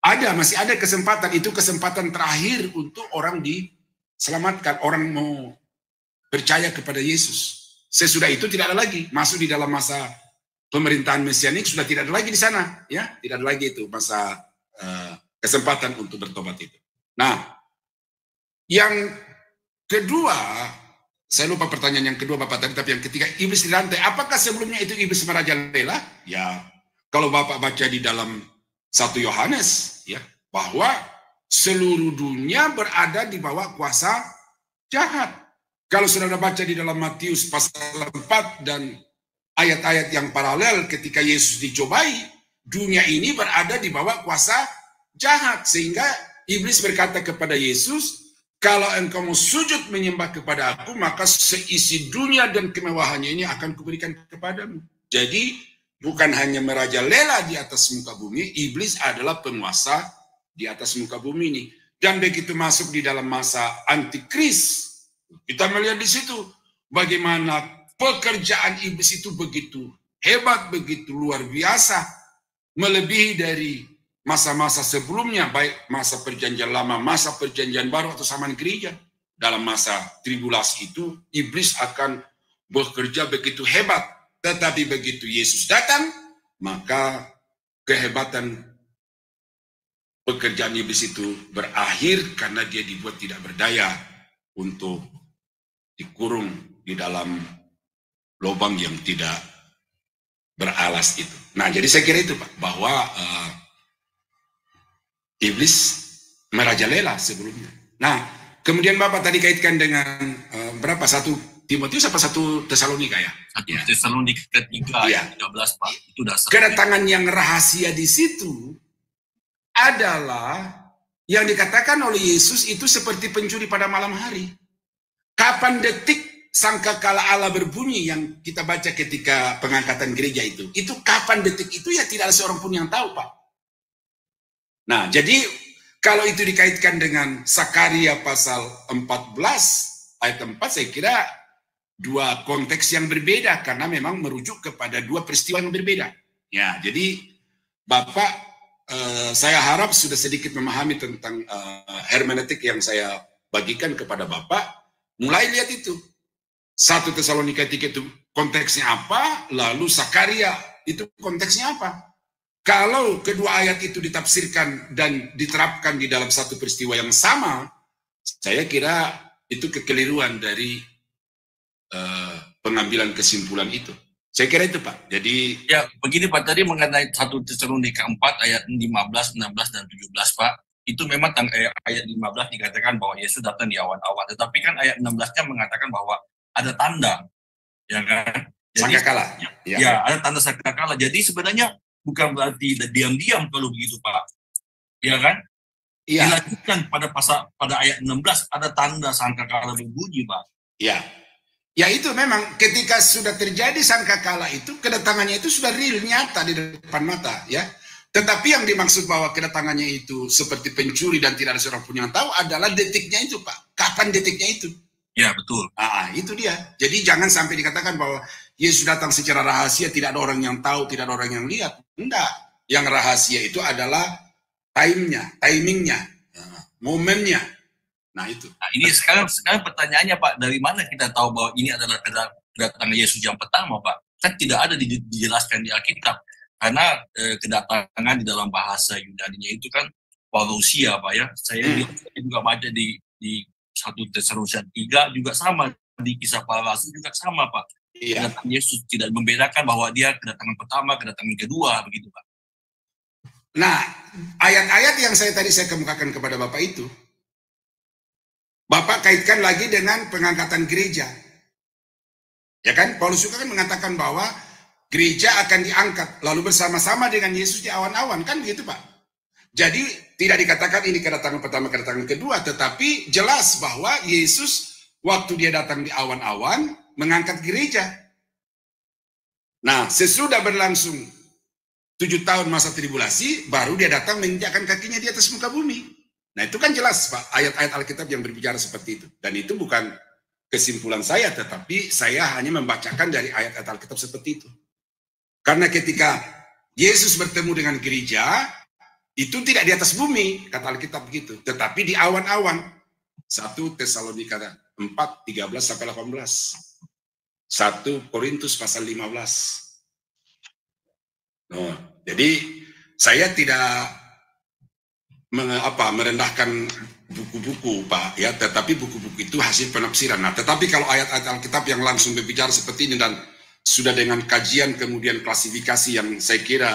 masih ada kesempatan. Itu kesempatan terakhir untuk orang diselamatkan. Orang mau percaya kepada Yesus. Sesudah itu tidak ada lagi. Masuk di dalam masa pemerintahan mesianik sudah tidak ada lagi di sana. Ya, tidak ada lagi itu masa kesempatan untuk bertobat itu. Nah, yang kedua, saya lupa pertanyaan yang kedua Bapak tadi, tapi yang ketiga, iblis dilantai. Apakah sebelumnya itu iblis merajalela? Ya, kalau Bapak baca di dalam 1 Yohanes, ya, bahwa seluruh dunia berada di bawah kuasa jahat. Kalau sudah baca di dalam Matius pasal 4 dan ayat-ayat yang paralel ketika Yesus dicobai, dunia ini berada di bawah kuasa jahat. Sehingga iblis berkata kepada Yesus, kalau engkau mau sujud menyembah kepada aku, maka seisi dunia dan kemewahannya ini akan kuberikan kepadamu. Jadi bukan hanya merajalela di atas muka bumi, iblis adalah penguasa di atas muka bumi ini. Dan begitu masuk di dalam masa antikris, kita melihat di situ bagaimana pekerjaan iblis itu begitu hebat, begitu luar biasa, melebihi dari masa-masa sebelumnya, baik masa perjanjian lama, masa perjanjian baru atau zaman gereja. Dalam masa tribulasi itu, iblis akan bekerja begitu hebat. Tetapi begitu Yesus datang, maka kehebatan pekerjaan iblis itu berakhir karena dia dibuat tidak berdaya untuk dikurung di dalam lubang yang tidak beralas itu. Nah, jadi saya kira itu Pak, bahwa iblis merajalela sebelumnya. Nah, kemudian Bapak tadi kaitkan dengan berapa? 1 Timotius apa 1 Tesalonika ya? 1 Tesalonika 3 ayat 13 Pak. Itu dasar. Kedatangan yang rahasia di situ adalah yang dikatakan oleh Yesus itu seperti pencuri pada malam hari. Kapan detik sangkakala Allah berbunyi yang kita baca ketika pengangkatan gereja itu kapan detik itu ya tidak ada seorang pun yang tahu Pak. Nah, jadi kalau itu dikaitkan dengan Sakaria pasal 14 ayat 4, saya kira dua konteks yang berbeda karena memang merujuk kepada dua peristiwa yang berbeda. Ya, jadi Bapak, saya harap sudah sedikit memahami tentang hermeneutik yang saya bagikan kepada Bapak. Mulai lihat itu 1 Tesalonika 3 itu konteksnya apa, lalu Sakaria itu konteksnya apa. Kalau kedua ayat itu ditafsirkan dan diterapkan di dalam satu peristiwa yang sama, saya kira itu kekeliruan dari pengambilan kesimpulan itu. Saya kira itu Pak. Jadi ya begini Pak, tadi mengenai 1 Tesalonika 4 ayat 15, 16 dan 17 Pak, itu memang ayat 15 dikatakan bahwa Yesus datang di awan-awan, tetapi kan ayat 16-nya mengatakan bahwa ada tanda, ya kan? sangkakala. Ya, ada tanda sangkakala. Jadi sebenarnya bukan berarti diam-diam kalau begitu Pak, ya kan? Iya. Dilanjutkan pada ayat 16 ada tanda sangkakala berbunyi Pak. Ya. Ya itu memang ketika sudah terjadi sangkakala itu, kedatangannya itu sudah real, nyata di depan mata, ya. Tetapi yang dimaksud bahwa kedatangannya itu seperti pencuri dan tidak ada seorang pun yang tahu adalah detiknya itu Pak. Kapan detiknya itu? Ya betul. Itu dia. Jadi jangan sampai dikatakan bahwa Yesus datang secara rahasia, tidak ada orang yang tahu, tidak ada orang yang lihat. Enggak. Yang rahasia itu adalah timingnya, momennya. Nah itu. Nah, ini sekarang pertanyaannya Pak, dari mana kita tahu bahwa ini adalah kedatangan Yesus yang pertama Pak? Kan tidak ada dijelaskan di Alkitab. Karena kedatangan di dalam bahasa Yunani-nya itu kan parousia Pak ya. Saya juga baca di 1 Tesalonika 3 juga sama, di Kisah Para Rasul juga sama Pak. Iya. Kedatangan Yesus tidak membedakan bahwa dia kedatangan pertama, kedatangan kedua, begitu Pak. Nah, ayat-ayat yang saya kemukakan kepada Bapak itu, Bapak kaitkan lagi dengan pengangkatan gereja. Ya kan, Paulus juga kan mengatakan bahwa gereja akan diangkat, lalu bersama-sama dengan Yesus di awan-awan, kan begitu Pak? Jadi tidak dikatakan ini kedatangan pertama, kedatangan kedua, tetapi jelas bahwa Yesus waktu dia datang di awan-awan mengangkat gereja. Nah, sesudah berlangsung 7 tahun masa tribulasi, baru dia datang menginjakkan kakinya di atas muka bumi. Nah itu kan jelas Pak, ayat-ayat Alkitab yang berbicara seperti itu. Dan itu bukan kesimpulan saya, tetapi saya hanya membacakan dari ayat-ayat Alkitab seperti itu. Karena ketika Yesus bertemu dengan gereja, itu tidak di atas bumi, kata Alkitab begitu, tetapi di awan-awan. 1 Tesalonika 4, 13-18. 1 Korintus pasal 15. Oh, jadi saya tidak merendahkan buku-buku Pak ya, tetapi buku-buku itu hasil penafsiran. Nah, tetapi kalau ayat-ayat Alkitab yang langsung berbicara seperti ini dan sudah dengan kajian kemudian klasifikasi yang saya kira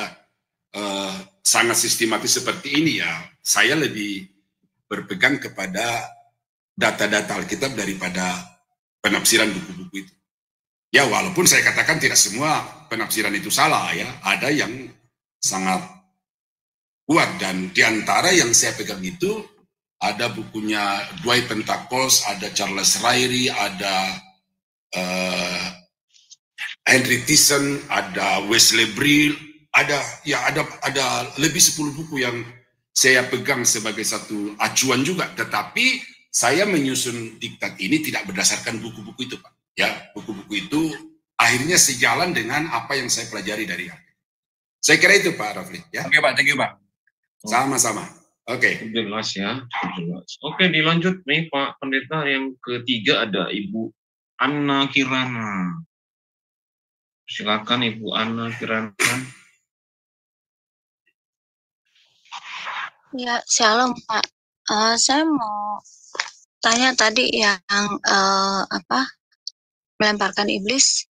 sangat sistematis seperti ini ya, saya lebih berpegang kepada data-data Alkitab daripada penafsiran buku-buku itu. Ya walaupun saya katakan tidak semua penafsiran itu salah ya, ada yang sangat kuat. Dan diantara yang saya pegang itu ada bukunya Dwight Pentecost, ada Charles Ryrie, ada Henry Thyssen, ada Wesley Brill, ada lebih 10 buku yang saya pegang sebagai satu acuan juga. Tetapi saya menyusun diktat ini tidak berdasarkan buku-buku itu, Pak. Ya, buku-buku itu akhirnya sejalan dengan apa yang saya pelajari dari Alkitab. Saya kira itu, Pak Rafli. Ya. Oke, Pak, thank you, Pak. Sama-sama. Oke. Jelas ya. Jelas. Oke, dilanjut nih Pak Pendeta. Yang ketiga ada Ibu Anna Kirana. Silakan Ibu Anna Kirana. Ya, shalom Pak. Saya mau tanya tadi yang melemparkan iblis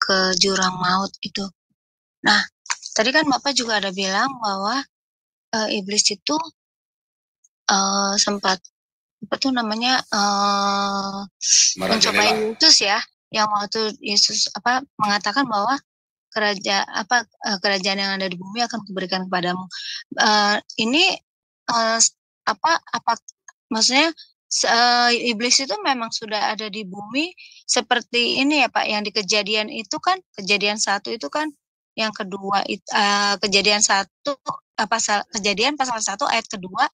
ke jurang maut itu. Nah, tadi kan Bapak juga ada bilang bahwa iblis itu sempat mencobai Yesus ya, yang waktu Yesus mengatakan bahwa kerajaan yang ada di bumi akan kuberikan kepadamu. Maksudnya iblis itu memang sudah ada di bumi seperti ini ya Pak, yang di kejadian itu kan, kejadian 1 itu kan, yang kedua kejadian pasal 1 ayat kedua,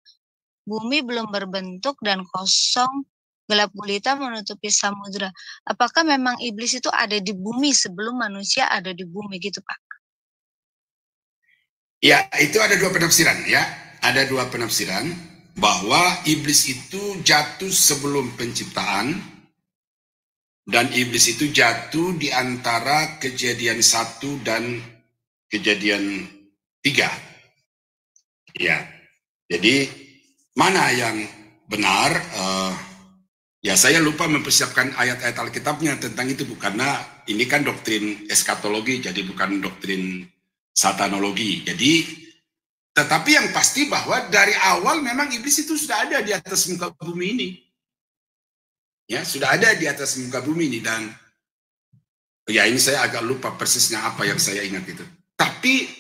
bumi belum berbentuk dan kosong, gelap gulita menutupi samudra. Apakah memang iblis itu ada di bumi sebelum manusia ada di bumi gitu Pak? Ya, itu ada 2 penafsiran ya. Ada 2 penafsiran bahwa iblis itu jatuh sebelum penciptaan dan iblis itu jatuh di antara kejadian 1 dan kejadian 3. Ya, jadi mana yang benar? Ya saya lupa mempersiapkan ayat-ayat Alkitabnya tentang itu, karena ini kan doktrin eskatologi, jadi bukan doktrin satanologi. Jadi, tetapi yang pasti bahwa dari awal memang iblis itu sudah ada di atas muka bumi ini. Ya, sudah ada di atas muka bumi ini, dan ya ini saya agak lupa persisnya apa yang saya ingat itu. Tapi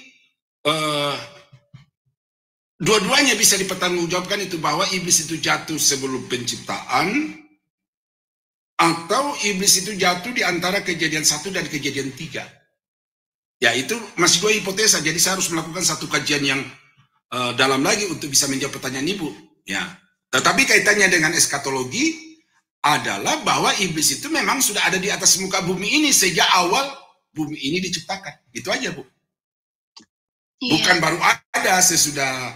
dua-duanya bisa dipertanggungjawabkan itu, bahwa iblis itu jatuh sebelum penciptaan atau iblis itu jatuh di antara kejadian 1 dan kejadian 3. Ya, itu masih 2 hipotesa. Jadi saya harus melakukan satu kajian yang dalam lagi untuk bisa menjawab pertanyaan Ibu. Ya, tetapi kaitannya dengan eskatologi adalah bahwa iblis itu memang sudah ada di atas muka bumi ini sejak awal bumi ini diciptakan. Itu aja, Bu. Bukan baru ada sesudah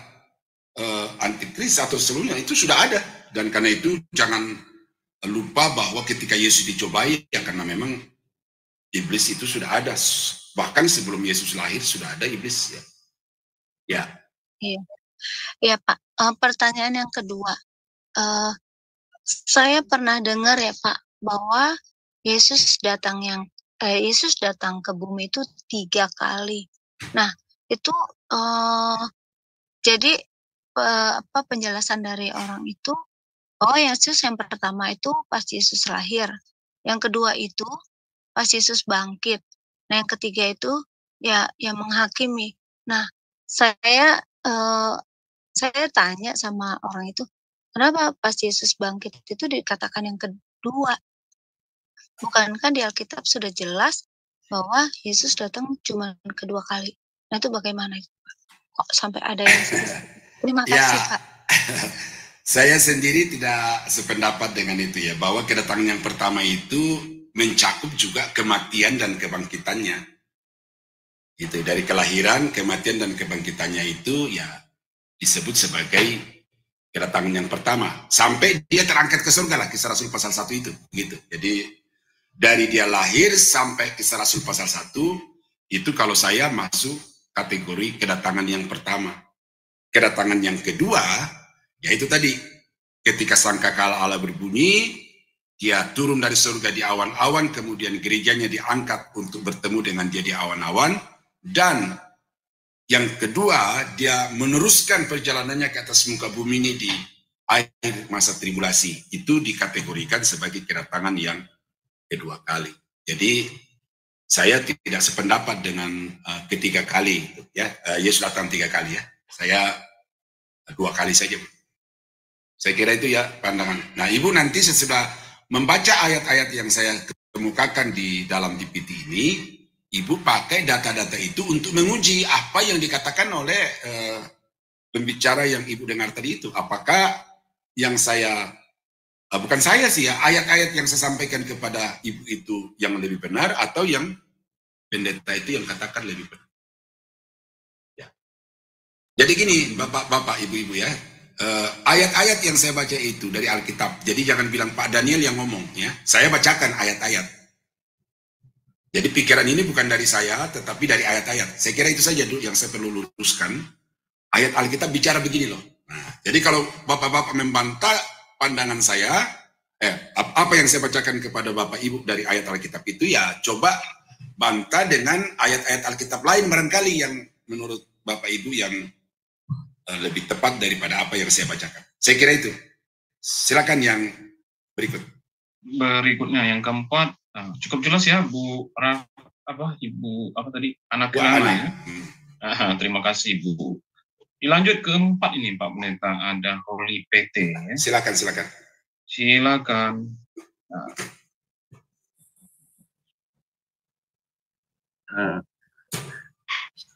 antikris atau sebelumnya, itu sudah ada. Dan karena itu jangan lupa bahwa ketika Yesus dicobai, ya karena memang iblis itu sudah ada. Bahkan sebelum Yesus lahir sudah ada iblis ya. Ya. Iya Pak. Pertanyaan yang kedua, saya pernah dengar ya Pak bahwa Yesus datang ke bumi itu 3 kali. Nah itu jadi penjelasan dari orang itu, oh Yesus yang pertama itu pas Yesus lahir, yang kedua itu pas Yesus bangkit, nah yang ketiga itu ya yang menghakimi. Nah saya tanya sama orang itu, kenapa pas Yesus bangkit itu dikatakan yang kedua? Bukankah di Alkitab sudah jelas bahwa Yesus datang cuma 2 kali? Nah itu bagaimana? Kok sampai ada yang terima kasih ya, Pak. Saya sendiri tidak sependapat dengan itu ya, bahwa kedatangan yang pertama itu mencakup juga kematian dan kebangkitannya. Itu dari kelahiran, kematian dan kebangkitannya itu ya disebut sebagai kedatangan yang pertama. Sampai dia terangkat ke surga lah, Kisah Rasul pasal 1 itu. Gitu. Jadi dari dia lahir sampai Kisah Rasul pasal 1 itu kalau saya masuk kategori kedatangan yang pertama. Kedatangan yang kedua, yaitu tadi, ketika sangkakala Allah berbunyi, dia turun dari surga di awan-awan, kemudian gerejanya diangkat untuk bertemu dengan dia di awan-awan, dan yang kedua, dia meneruskan perjalanannya ke atas muka bumi ini di akhir masa tribulasi. Itu dikategorikan sebagai kedatangan yang kedua kali. Jadi, saya tidak sependapat dengan ketiga kali, ya. Yesus datang 3 kali, ya. Saya 2 kali saja. Saya kira itu ya pandangan. Nah, Ibu nanti sesudah membaca ayat-ayat yang saya kemukakan di dalam PPT ini, Ibu pakai data-data itu untuk menguji apa yang dikatakan oleh pembicara yang Ibu dengar tadi itu. Apakah yang saya, bukan saya sih ya, ayat-ayat yang saya sampaikan kepada Ibu itu yang lebih benar, atau yang pendeta itu yang katakan lebih benar. Ya. Jadi gini, Bapak-bapak, Ibu-ibu ya, ayat-ayat yang saya baca itu dari Alkitab. Jadi jangan bilang Pak Daniel yang ngomong, ya. Saya bacakan ayat-ayat. Jadi pikiran ini bukan dari saya, tetapi dari ayat-ayat. Saya kira itu saja dulu yang saya perlu luruskan. Ayat Alkitab bicara begini loh. Nah, jadi kalau Bapak-bapak membantah pandangan saya, apa yang saya bacakan kepada Bapak Ibu dari ayat Alkitab itu, ya coba bantah dengan ayat-ayat Alkitab lain barangkali yang menurut Bapak Ibu yang lebih tepat daripada apa yang saya bacakan. Saya kira itu. Silakan yang berikut. Berikutnya yang keempat, cukup jelas ya Bu Ibu Anak ya. Terima kasih Bu. Dilanjut keempat ini Pak Pendeta, ada Holy PT ya. Silakan.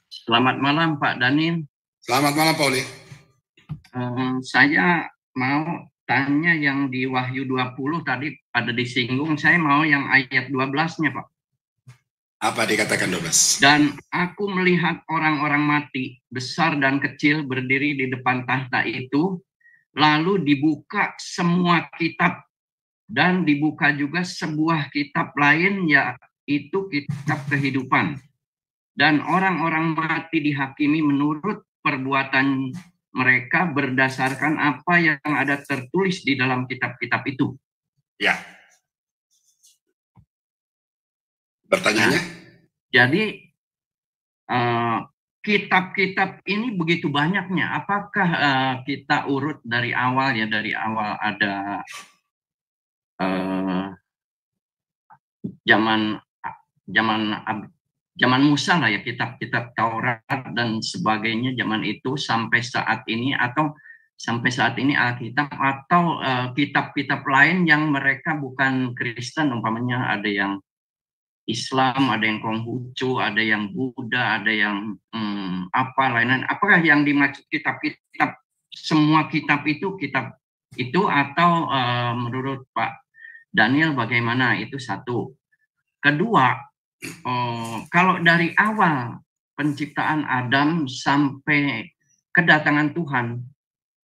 Selamat malam Pak Daniel. Selamat malam Pak Oli. Saya mau tanya yang di Wahyu 20 tadi ada disinggung, saya mau yang ayat 12-nya Pak. Apa dikatakan 12? Dan aku melihat orang-orang mati, besar dan kecil, berdiri di depan tahta itu, lalu dibuka semua kitab, dan dibuka juga sebuah kitab lain, yaitu kitab kehidupan. Dan orang-orang mati dihakimi menurut perbuatan mereka berdasarkan apa yang ada tertulis di dalam kitab-kitab itu. Ya. Pertanyaannya? Jadi kitab-kitab ini begitu banyaknya. Apakah kita urut dari awal ya? Dari awal ada zaman Musa lah ya, kitab-kitab Taurat dan sebagainya zaman itu sampai saat ini, atau sampai saat ini Alkitab, atau kitab-kitab lain yang mereka bukan Kristen, umpamanya ada yang Islam, ada yang Konghucu, ada yang Buddha, ada yang lain-lain. Apakah yang dimaksud kitab-kitab, semua kitab itu atau menurut Pak Daniel bagaimana? Itu satu. Kedua, kalau dari awal penciptaan Adam sampai kedatangan Tuhan,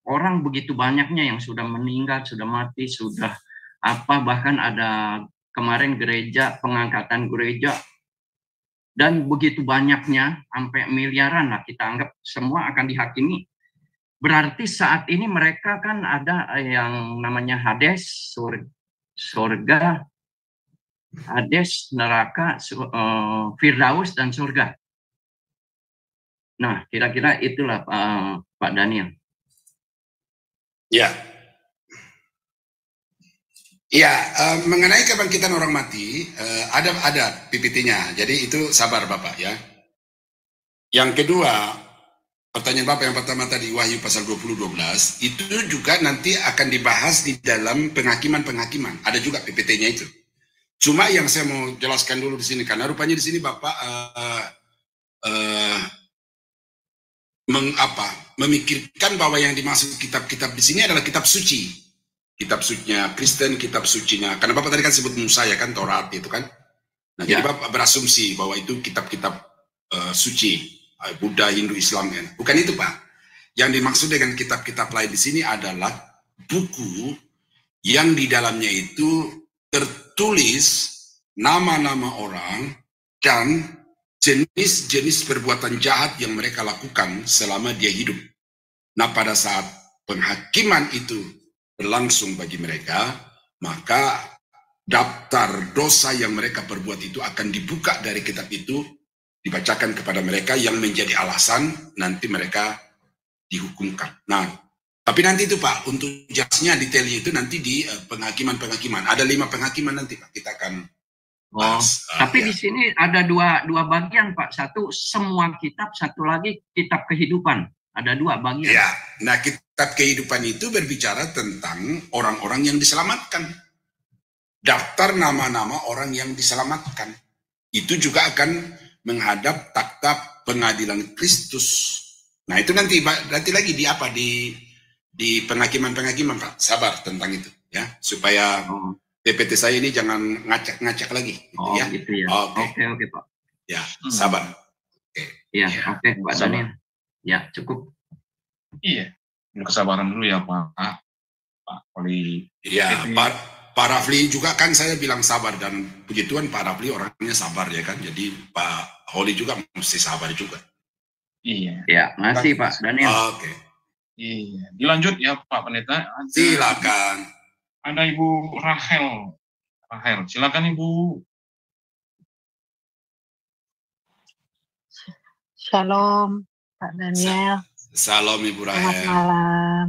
orang begitu banyaknya yang sudah meninggal, sudah mati, sudah bahkan ada kemarin pengangkatan gereja, dan begitu banyaknya, sampai miliaran lah kita anggap, semua akan dihakimi. Berarti saat ini mereka kan ada yang namanya Hades, surga, Hades, neraka, Firdaus, dan surga. Nah, kira-kira itulah Pak Daniel. Ya. Ya, mengenai kebangkitan orang mati, ada PPT-nya. Jadi itu sabar Bapak ya. Yang kedua, pertanyaan Bapak yang pertama tadi, Wahyu pasal 20-12, itu juga nanti akan dibahas di dalam penghakiman. Ada juga PPT-nya itu. Cuma yang saya mau jelaskan dulu di sini, karena rupanya di sini Bapak memikirkan bahwa yang dimaksud kitab-kitab di sini adalah kitab suci. Kitab sucinya Kristen, kitab sucinya, karena Bapak tadi kan sebut Musa ya kan, Taurat itu kan. Nah, jadi Bapak berasumsi bahwa itu kitab-kitab suci, Buddha, Hindu, Islam kan. Bukan itu Pak. Yang dimaksud dengan kitab-kitab lain di sini adalah buku yang di dalamnya itu tertulis nama-nama orang dan jenis-jenis perbuatan jahat yang mereka lakukan selama dia hidup. Nah, pada saat penghakiman itu berlangsung bagi mereka, maka daftar dosa yang mereka perbuat itu akan dibuka dari kitab itu, dibacakan kepada mereka yang menjadi alasan nanti mereka dihukumkan. Nah, tapi nanti itu Pak, untuk jelasnya detailnya itu nanti di penghakiman. Ada 5 penghakiman nanti Pak, kita akan Oh, tapi di sini ada dua bagian, Pak. Satu semua kitab, satu lagi kitab kehidupan. Ada dua bagian. Ya, nah kitab kehidupan itu berbicara tentang orang-orang yang diselamatkan. Daftar nama-nama orang yang diselamatkan. Itu juga akan menghadap takhta pengadilan Kristus. Nah itu nanti lagi di apa di penghakiman Pak. Sabar tentang itu ya, supaya PPT saya ini jangan ngacak lagi gitu ya. Gitu ya. Oke Pak. Ya, sabar. Oke, Pak Daniel. Ya, cukup. Iya. Kesabaran dulu ya Pak Poli. Iya, Pak Rafli juga kan saya bilang sabar, dan puji Tuhan Pak Rafli orangnya sabar ya kan. Jadi Pak Holi juga mesti sabar juga. Iya. Ya, makasih Pak Daniel. Oke. Iya. Dilanjut ya Pak Pendeta. Silakan. Ada Ibu Rahel. Silakan Ibu. Shalom Pak Daniel. Salam Ibu Rahel. Selamat malam.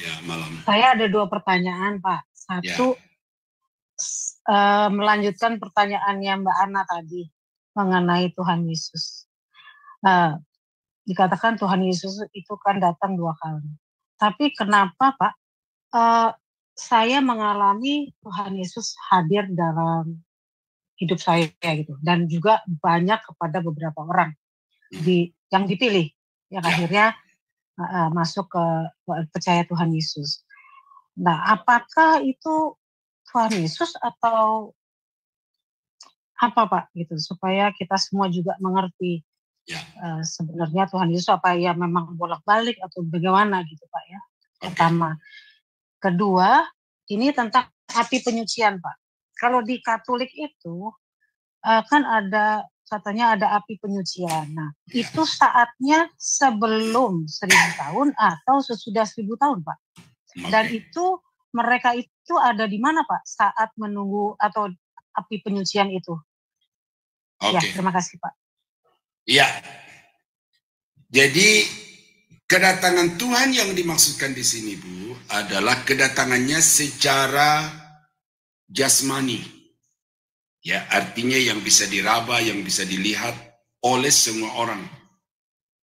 Ya, malam. Saya ada dua pertanyaan Pak. Satu, melanjutkan pertanyaannya Mbak Ana tadi mengenai Tuhan Yesus. Dikatakan Tuhan Yesus itu kan datang 2 kali. Tapi kenapa Pak? Saya mengalami Tuhan Yesus hadir dalam hidup saya gitu, dan juga banyak kepada beberapa orang yang dipilih yang akhirnya masuk ke percaya Tuhan Yesus. Nah, apakah itu Tuhan Yesus atau apa Pak gitu, supaya kita semua juga mengerti sebenarnya Tuhan Yesus apa ya, memang bolak-balik atau bagaimana gitu Pak ya. Pertama. Kedua, ini tentang api penyucian Pak. Kalau di Katolik itu kan katanya ada api penyucian. Nah, itu saatnya sebelum 1000 tahun atau sesudah 1000 tahun Pak. Dan itu mereka itu ada di mana Pak saat menunggu atau api penyucian itu? Ya, terima kasih Pak. Iya. Jadi kedatangan Tuhan yang dimaksudkan di sini Bu adalah kedatangannya secara jasmani. Ya, artinya yang bisa diraba, yang bisa dilihat oleh semua orang.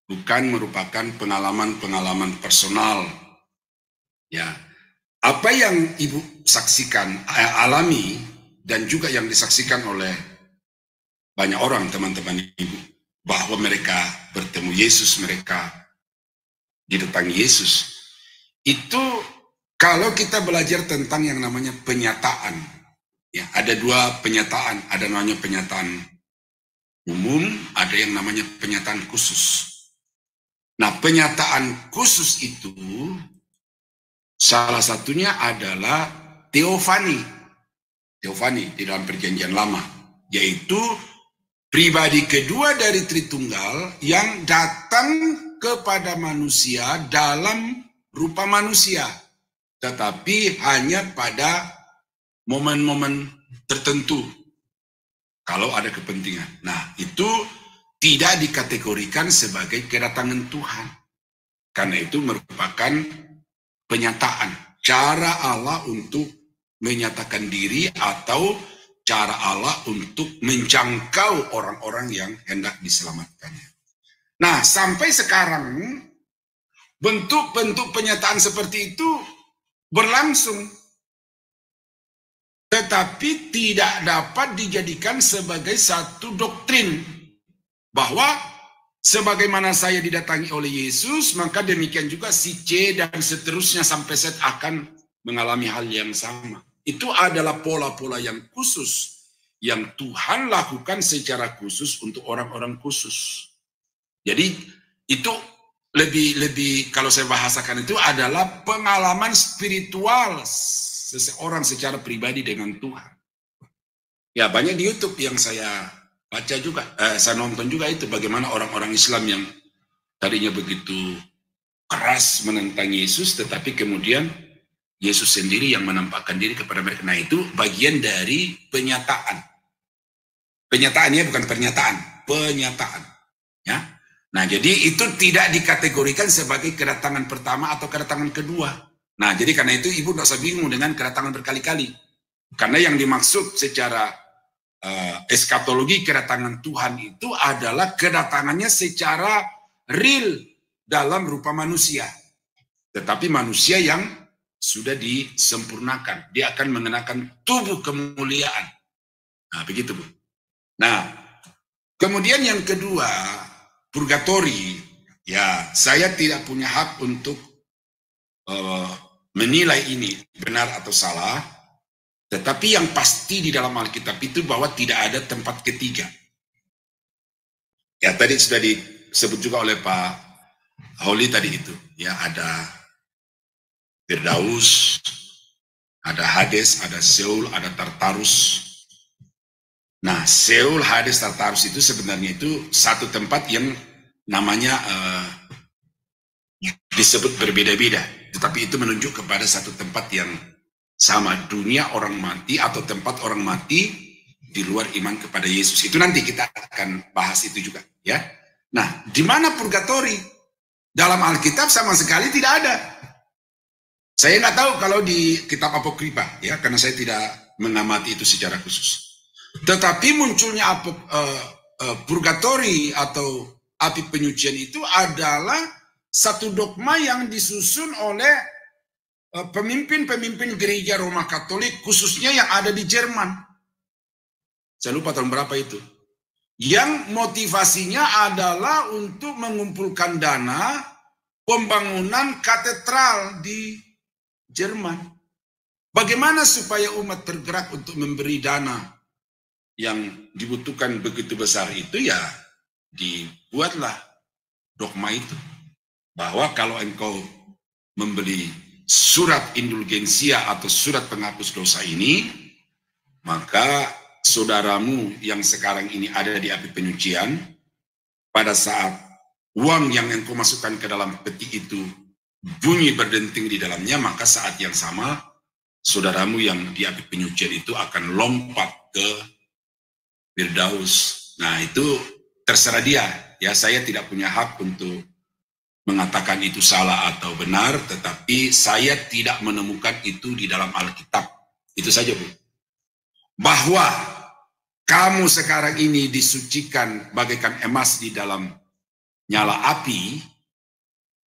Bukan merupakan pengalaman-pengalaman personal. Ya. Apa yang Ibu saksikan, alami, dan juga yang disaksikan oleh banyak orang teman-teman Ibu, bahwa mereka bertemu Yesus, mereka didatangi Yesus. Itu kalau kita belajar tentang yang namanya penyataan, ya ada 2 penyataan, ada namanya penyataan umum, ada yang namanya penyataan khusus. Nah, penyataan khusus itu salah satunya adalah teofani di dalam Perjanjian Lama, yaitu pribadi kedua dari Tritunggal yang datang kepada manusia dalam rupa manusia, tetapi hanya pada momen-momen tertentu kalau ada kepentingan. Nah, itu tidak dikategorikan sebagai kedatangan Tuhan, karena itu merupakan penyataan cara Allah untuk menyatakan diri atau cara Allah untuk menjangkau orang-orang yang hendak diselamatkannya. Nah, sampai sekarang bentuk-bentuk penyataan seperti itu berlangsung, tetapi tidak dapat dijadikan sebagai satu doktrin bahwa sebagaimana saya didatangi oleh Yesus, maka demikian juga si C dan seterusnya sampai Z akan mengalami hal yang sama. Itu adalah pola-pola yang khusus yang Tuhan lakukan secara khusus untuk orang-orang khusus. Jadi itu lebih kalau saya bahasakan itu adalah pengalaman spiritual seseorang secara pribadi dengan Tuhan. Ya, banyak di YouTube yang saya baca juga, saya nonton juga itu bagaimana orang-orang Islam yang tadinya begitu keras menentang Yesus, tetapi kemudian Yesus sendiri yang menampakkan diri kepada mereka. Nah, itu bagian dari penyataan. Penyataannya bukan pernyataan, penyataan. Ya. Nah, jadi itu tidak dikategorikan sebagai kedatangan pertama atau kedatangan kedua. Nah, jadi karena itu Ibu tidak usah bingung dengan kedatangan berkali-kali. Karena yang dimaksud secara eskatologi kedatangan Tuhan itu adalah kedatangannya secara real dalam rupa manusia. Tetapi manusia yang sudah disempurnakan. Dia akan mengenakan tubuh kemuliaan. Nah, begitu, Bu. Nah, kemudian yang kedua, purgatori. Ya, saya tidak punya hak untuk menilai ini benar atau salah. Tetapi yang pasti di dalam Alkitab itu bahwa tidak ada tempat ketiga. Ya, tadi sudah disebut juga oleh Pak Holly tadi itu. Ya, ada Firdaus, ada Hades, ada Seoul, ada Tartarus. Nah, Seoul, Hades, Tartarus itu sebenarnya itu satu tempat yang namanya disebut berbeda-beda. Tetapi itu menunjuk kepada satu tempat yang sama, dunia orang mati atau tempat orang mati di luar iman kepada Yesus. Itu nanti kita akan bahas itu juga, ya. Nah, di mana purgatori? Dalam Alkitab sama sekali tidak ada. Saya nggak tahu kalau di kitab Apokripa, ya, karena saya tidak mengamati itu secara khusus. Tetapi munculnya purgatori atau api penyucian itu adalah satu dogma yang disusun oleh pemimpin-pemimpin gereja Roma Katolik, khususnya yang ada di Jerman. Saya lupa tahun berapa itu. Yang motivasinya adalah untuk mengumpulkan dana pembangunan katedral di Jerman. Bagaimana supaya umat tergerak untuk memberi dana yang dibutuhkan begitu besar itu, ya dibuatlah dogma itu. Bahwa kalau engkau membeli surat indulgensia atau surat penghapus dosa ini, maka saudaramu yang sekarang ini ada di api penyucian, pada saat uang yang engkau masukkan ke dalam peti itu bunyi berdenting di dalamnya, maka saat yang sama saudaramu yang di api penyucian itu akan lompat ke Firdaus. Nah, itu terserah dia. Ya, saya tidak punya hak untuk mengatakan itu salah atau benar, tetapi saya tidak menemukan itu di dalam Alkitab. Itu saja, Bu. Bahwa kamu sekarang ini disucikan bagaikan emas di dalam nyala api,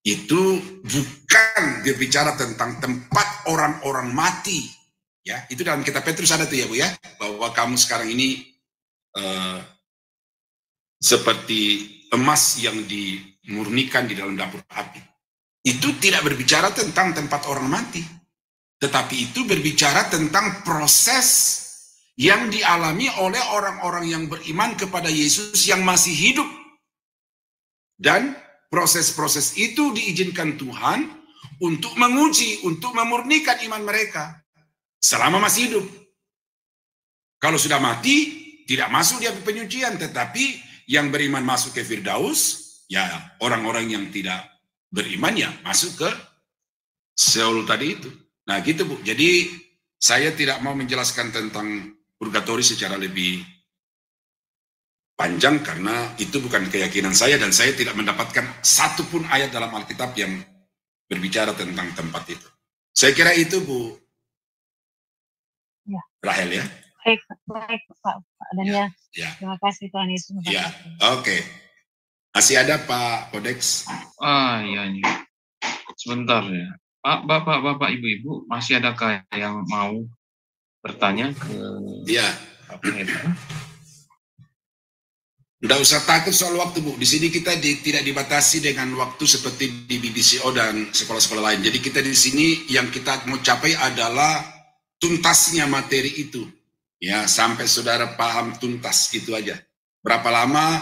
itu bukan berbicara tentang tempat orang-orang mati. Ya, itu dalam kitab Petrus ada tuh ya, Bu, ya, bahwa kamu sekarang ini seperti emas yang dimurnikan di dalam dapur api. Itu tidak berbicara tentang tempat orang mati, tetapi itu berbicara tentang proses yang dialami oleh orang-orang yang beriman kepada Yesus yang masih hidup. Dan proses-proses itu diizinkan Tuhan untuk menguji, untuk memurnikan iman mereka selama masih hidup. Kalau sudah mati, tidak masuk di api penyucian, tetapi yang beriman masuk ke Firdaus, ya orang-orang yang tidak beriman ya masuk ke Seoul tadi itu. Nah gitu, Bu. Jadi saya tidak mau menjelaskan tentang purgatori secara lebih panjang karena itu bukan keyakinan saya dan saya tidak mendapatkan satupun ayat dalam Alkitab yang berbicara tentang tempat itu. Saya kira itu, Bu ya. Rahel, ya. Baik Pak Daniel. Ya. Terima kasih Tuhan Yesus. Ya, oke. Masih ada Pak Kodex? Iya nih. Sebentar ya. Pak, Bapak, Ibu-ibu, masih adakah yang mau bertanya ke Pak Pendeta? Tidak usah takut soal waktu, Bu. Di sini kita tidak dibatasi dengan waktu seperti di BBCO dan sekolah-sekolah lain. Jadi kita di sini yang kita mau capai adalah tuntasnya materi itu. Ya, sampai saudara paham tuntas, itu aja. Berapa lama,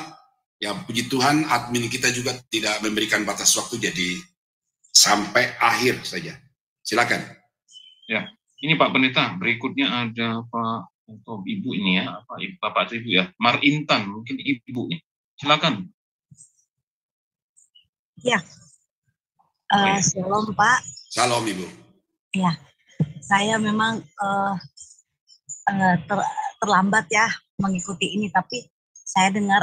ya puji Tuhan admin kita juga tidak memberikan batas waktu, jadi sampai akhir saja. Silakan. Ya, ini Pak Pendeta, berikutnya ada Pak atau Ibu ini ya, Bapak atau Ibu ya, Mar Intan, mungkin Ibu nih. Silakan. Ya. Shalom Pak. Shalom Ibu. Ya, saya memang terlambat ya mengikuti ini, tapi saya dengar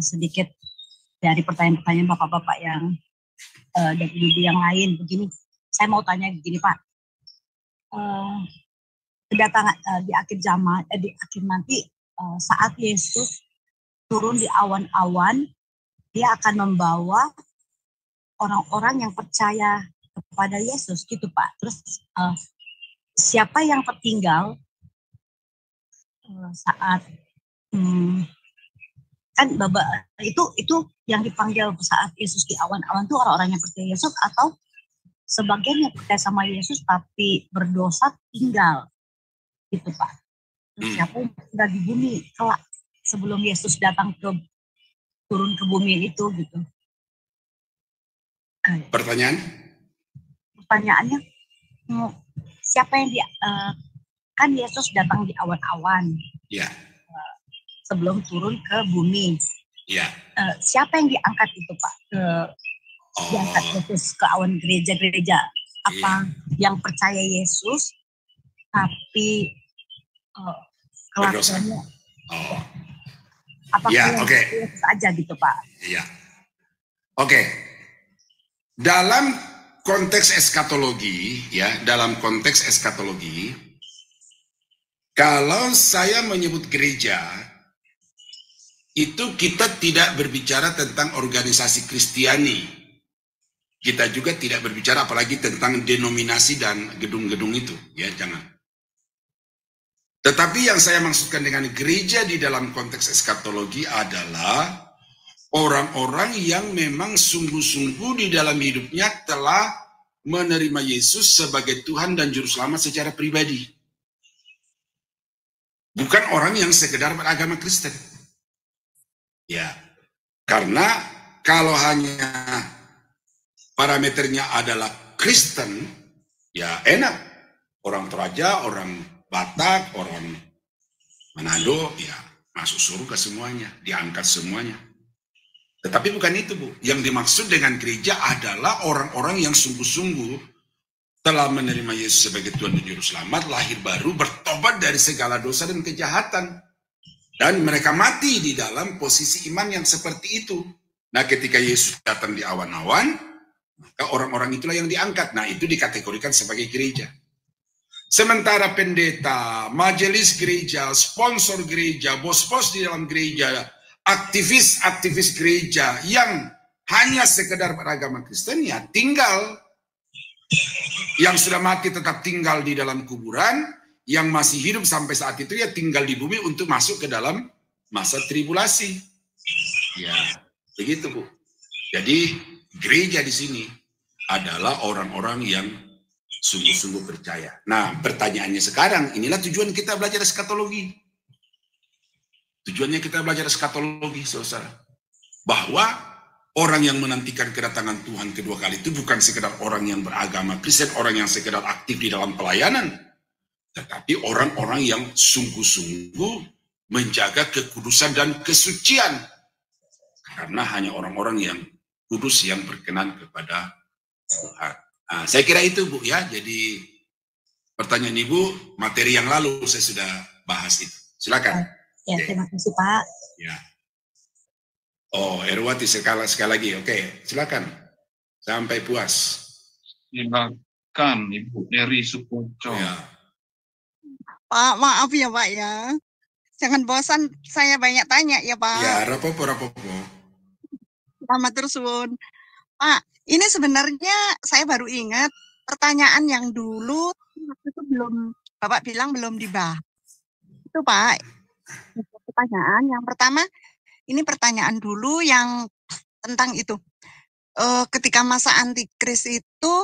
sedikit dari pertanyaan-pertanyaan bapak-bapak yang dari ibu yang lain. Begini, saya mau tanya begini Pak, kedatangan di akhir zaman, di akhir nanti saat Yesus turun di awan-awan, dia akan membawa orang-orang yang percaya kepada Yesus gitu Pak. Terus siapa yang tertinggal saat kan itu yang dipanggil saat Yesus di awan-awan itu orang-orang yang percaya Yesus atau sebagian yang percaya sama Yesus tapi berdosa tinggal gitu Pak. Terus siapa yang tinggal di bumi kelak sebelum Yesus datang turun ke bumi itu gitu. Pertanyaannya siapa yang kan Yesus datang di awan-awan. Ya. Sebelum turun ke bumi. Ya. Siapa yang diangkat itu Pak? Diangkat Yesus ke awan gereja-gereja. Apa yang percaya Yesus tapi kelakuannya apakah Yesus aja gitu Pak? Iya. Oke. Dalam konteks eskatologi, kalau saya menyebut gereja, itu kita tidak berbicara tentang organisasi Kristiani. Kita juga tidak berbicara apalagi tentang denominasi dan gedung-gedung itu, ya jangan. Tetapi yang saya maksudkan dengan gereja di dalam konteks eskatologi adalah orang-orang yang memang sungguh-sungguh di dalam hidupnya telah menerima Yesus sebagai Tuhan dan Juru Selamat secara pribadi. Bukan orang yang sekedar beragama Kristen. Ya, karena kalau hanya parameternya adalah Kristen, ya enak. Orang Toraja, orang Batak, orang Manado, ya masuk surga semuanya, diangkat semuanya. Tetapi bukan itu, Bu. Yang dimaksud dengan gereja adalah orang-orang yang sungguh-sungguh telah menerima Yesus sebagai Tuhan dan Juru Selamat, lahir baru, bertobat dari segala dosa dan kejahatan. Dan mereka mati di dalam posisi iman yang seperti itu. Nah, ketika Yesus datang di awan-awan, maka orang-orang itulah yang diangkat. Nah, itu dikategorikan sebagai gereja. Sementara pendeta, majelis gereja, sponsor gereja, bos-bos di dalam gereja, aktivis-aktivis gereja yang hanya sekedar beragama Kristen, ya tinggal. Yang sudah mati tetap tinggal di dalam kuburan, yang masih hidup sampai saat itu ya tinggal di bumi untuk masuk ke dalam masa tribulasi. Ya, begitu Bu. Jadi gereja di sini adalah orang-orang yang sungguh-sungguh percaya. Nah, pertanyaannya sekarang, inilah tujuan kita belajar eskatologi. Tujuannya kita belajar eskatologi, saudara. Bahwa orang yang menantikan kedatangan Tuhan kedua kali itu bukan sekedar orang yang beragama Kristen, orang yang sekedar aktif di dalam pelayanan. Tetapi orang-orang yang sungguh-sungguh menjaga kekudusan dan kesucian. Karena hanya orang-orang yang kudus yang berkenan kepada Tuhan. Nah, saya kira itu Bu ya. Jadi pertanyaan Ibu, materi yang lalu saya sudah bahas itu. Silakan. Ya, terima kasih Pak. Ya. Oh, Erwati sekali lagi. Oke, silakan. Sampai puas. Silakan Ibu Eri Sukoco. Ya. Pak, maaf ya Pak ya. Jangan bosan saya banyak tanya ya Pak. Ya, rapopo. Selamat terus, Wun. Pak, ini sebenarnya saya baru ingat pertanyaan yang dulu itu Bapak bilang belum dibahas. Itu Pak, pertanyaan yang pertama, ini pertanyaan dulu yang tentang itu. Ketika masa antikris itu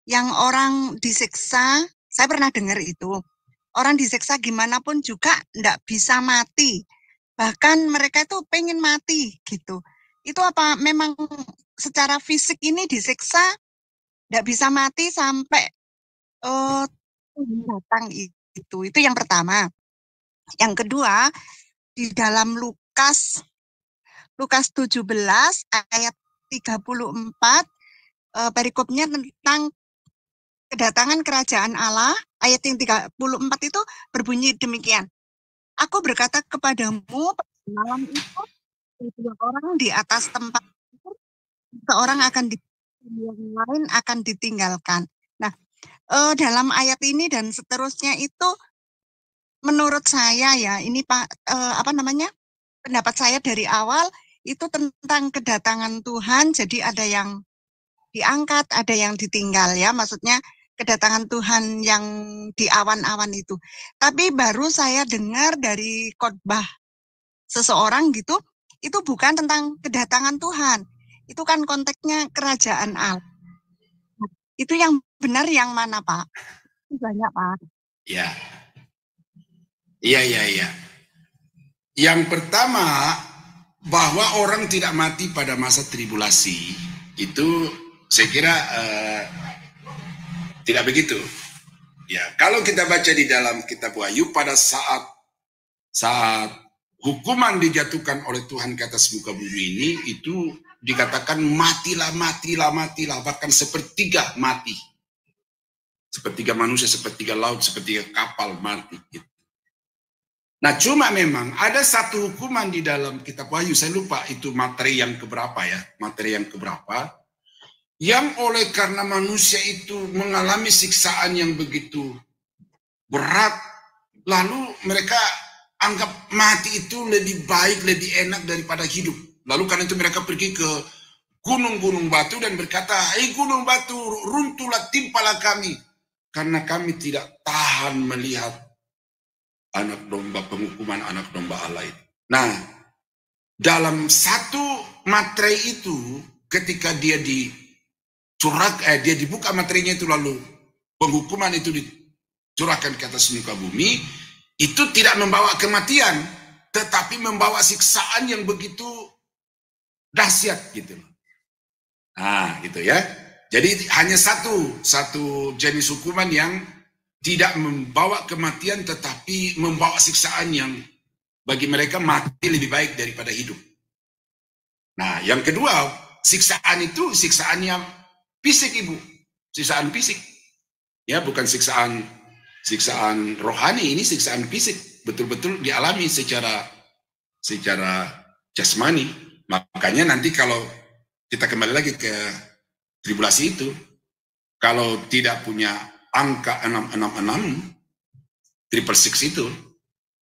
yang orang disiksa, saya pernah dengar itu. Orang disiksa gimana pun juga enggak bisa mati. Bahkan mereka itu pengen mati gitu. Itu apa memang secara fisik ini disiksa enggak bisa mati sampai datang itu. Itu yang pertama. Yang kedua, di dalam Lukas 17 ayat 34 perikopnya tentang kedatangan kerajaan Allah, ayat yang 34 itu berbunyi demikian. Aku berkata kepadamu, malam itu dua orang di atas tempat itu, seorang akan yang lain akan ditinggalkan. Nah, dalam ayat ini dan seterusnya itu menurut saya ya, ini Pak, pendapat saya dari awal itu tentang kedatangan Tuhan, jadi ada yang diangkat, ada yang ditinggal ya, maksudnya kedatangan Tuhan yang di awan-awan itu. Tapi baru saya dengar dari khotbah seseorang gitu, itu bukan tentang kedatangan Tuhan, itu kan konteksnya kerajaan Allah. Itu yang benar yang mana Pak? Banyak Pak. Ya, iya. Yang pertama, bahwa orang tidak mati pada masa tribulasi, itu saya kira tidak begitu. Ya, kalau kita baca di dalam kitab Wahyu, pada saat hukuman dijatuhkan oleh Tuhan ke atas muka bumi ini, itu dikatakan matilah, bahkan sepertiga mati. Sepertiga manusia, sepertiga laut, sepertiga kapal mati. Gitu. Nah, cuma memang ada satu hukuman di dalam kitab Wahyu, saya lupa itu materi yang keberapa ya, yang oleh karena manusia itu mengalami siksaan yang begitu berat, lalu mereka anggap mati itu lebih baik, lebih enak daripada hidup. Lalu karena itu mereka pergi ke gunung-gunung batu dan berkata, "Hei gunung batu, runtuhlah, timpalah kami, karena kami tidak tahan melihat anak domba, penghukuman anak domba Allah itu." Nah, dalam satu materai itu, ketika dia dia dibuka materinya itu, lalu penghukuman itu dicurahkan ke atas muka bumi, itu tidak membawa kematian, tetapi membawa siksaan yang begitu dahsyat gitu. Nah, gitu ya. Jadi hanya satu jenis hukuman yang tidak membawa kematian, tetapi membawa siksaan yang bagi mereka mati lebih baik daripada hidup. Nah, yang kedua, siksaan itu siksaannya fisik, Ibu. Siksaan fisik. Ya, bukan siksaan rohani, ini siksaan fisik. Betul-betul dialami secara jasmani. Makanya nanti kalau kita kembali lagi ke tribulasi itu, kalau tidak punya angka 666, 666 itu,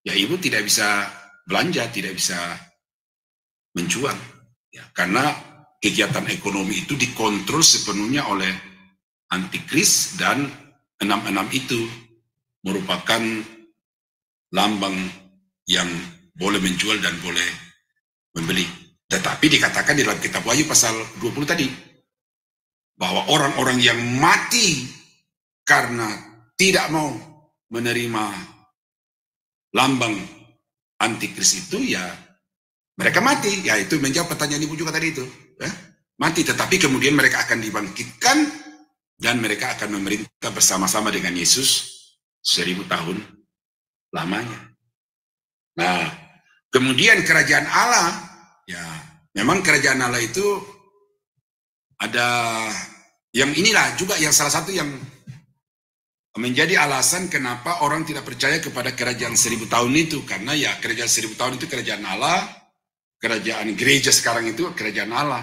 ya Ibu tidak bisa belanja, tidak bisa menjual. Ya, karena kegiatan ekonomi itu dikontrol sepenuhnya oleh antikris, dan 66 itu merupakan lambang yang boleh menjual dan boleh membeli. Tetapi dikatakan di dalam kitab Wahyu pasal 20 tadi, bahwa orang-orang yang mati karena tidak mau menerima lambang antikris itu, ya mereka mati. Ya, itu menjawab pertanyaan Ibu juga tadi itu. Ya, mati, tetapi kemudian mereka akan dibangkitkan dan mereka akan memerintah bersama-sama dengan Yesus 1000 tahun lamanya. Nah, kemudian kerajaan Allah, ya memang kerajaan Allah itu ada yang inilah juga yang salah satu yang menjadi alasan kenapa orang tidak percaya kepada kerajaan 1000 tahun itu, karena ya kerajaan 1000 tahun itu kerajaan Allah, kerajaan gereja sekarang itu kerajaan Allah.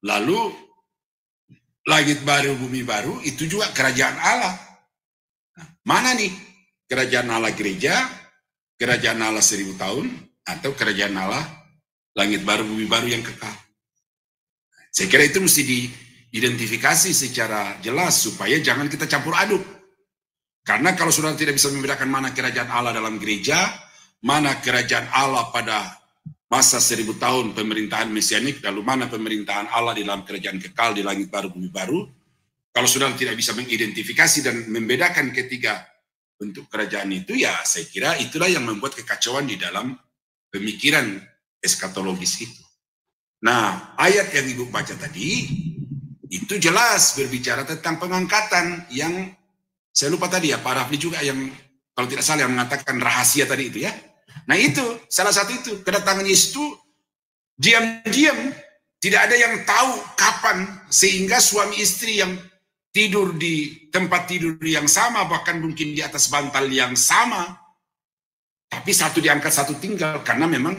Lalu langit baru, bumi baru itu juga kerajaan Allah. Nah, mana nih kerajaan Allah gereja, kerajaan Allah 1000 tahun, atau kerajaan Allah langit baru, bumi baru yang kekal? Saya kira itu mesti diidentifikasi secara jelas supaya jangan kita campur aduk. Karena kalau saudara tidak bisa membedakan mana kerajaan Allah dalam gereja, mana kerajaan Allah pada masa 1000 tahun pemerintahan mesianik, lalu mana pemerintahan Allah di dalam kerajaan kekal di langit baru, bumi baru, kalau saudara tidak bisa mengidentifikasi dan membedakan ketiga bentuk kerajaan itu, ya saya kira itulah yang membuat kekacauan di dalam pemikiran eskatologis itu. Nah, ayat yang Ibu baca tadi itu jelas berbicara tentang pengangkatan yang saya lupa tadi ya, Pak Rafli juga yang kalau tidak salah yang mengatakan rahasia tadi itu ya. Nah itu salah satu itu, kedatangan Yesus itu diam-diam, tidak ada yang tahu kapan, sehingga suami istri yang tidur di tempat tidur yang sama, bahkan mungkin di atas bantal yang sama, tapi satu diangkat satu tinggal, karena memang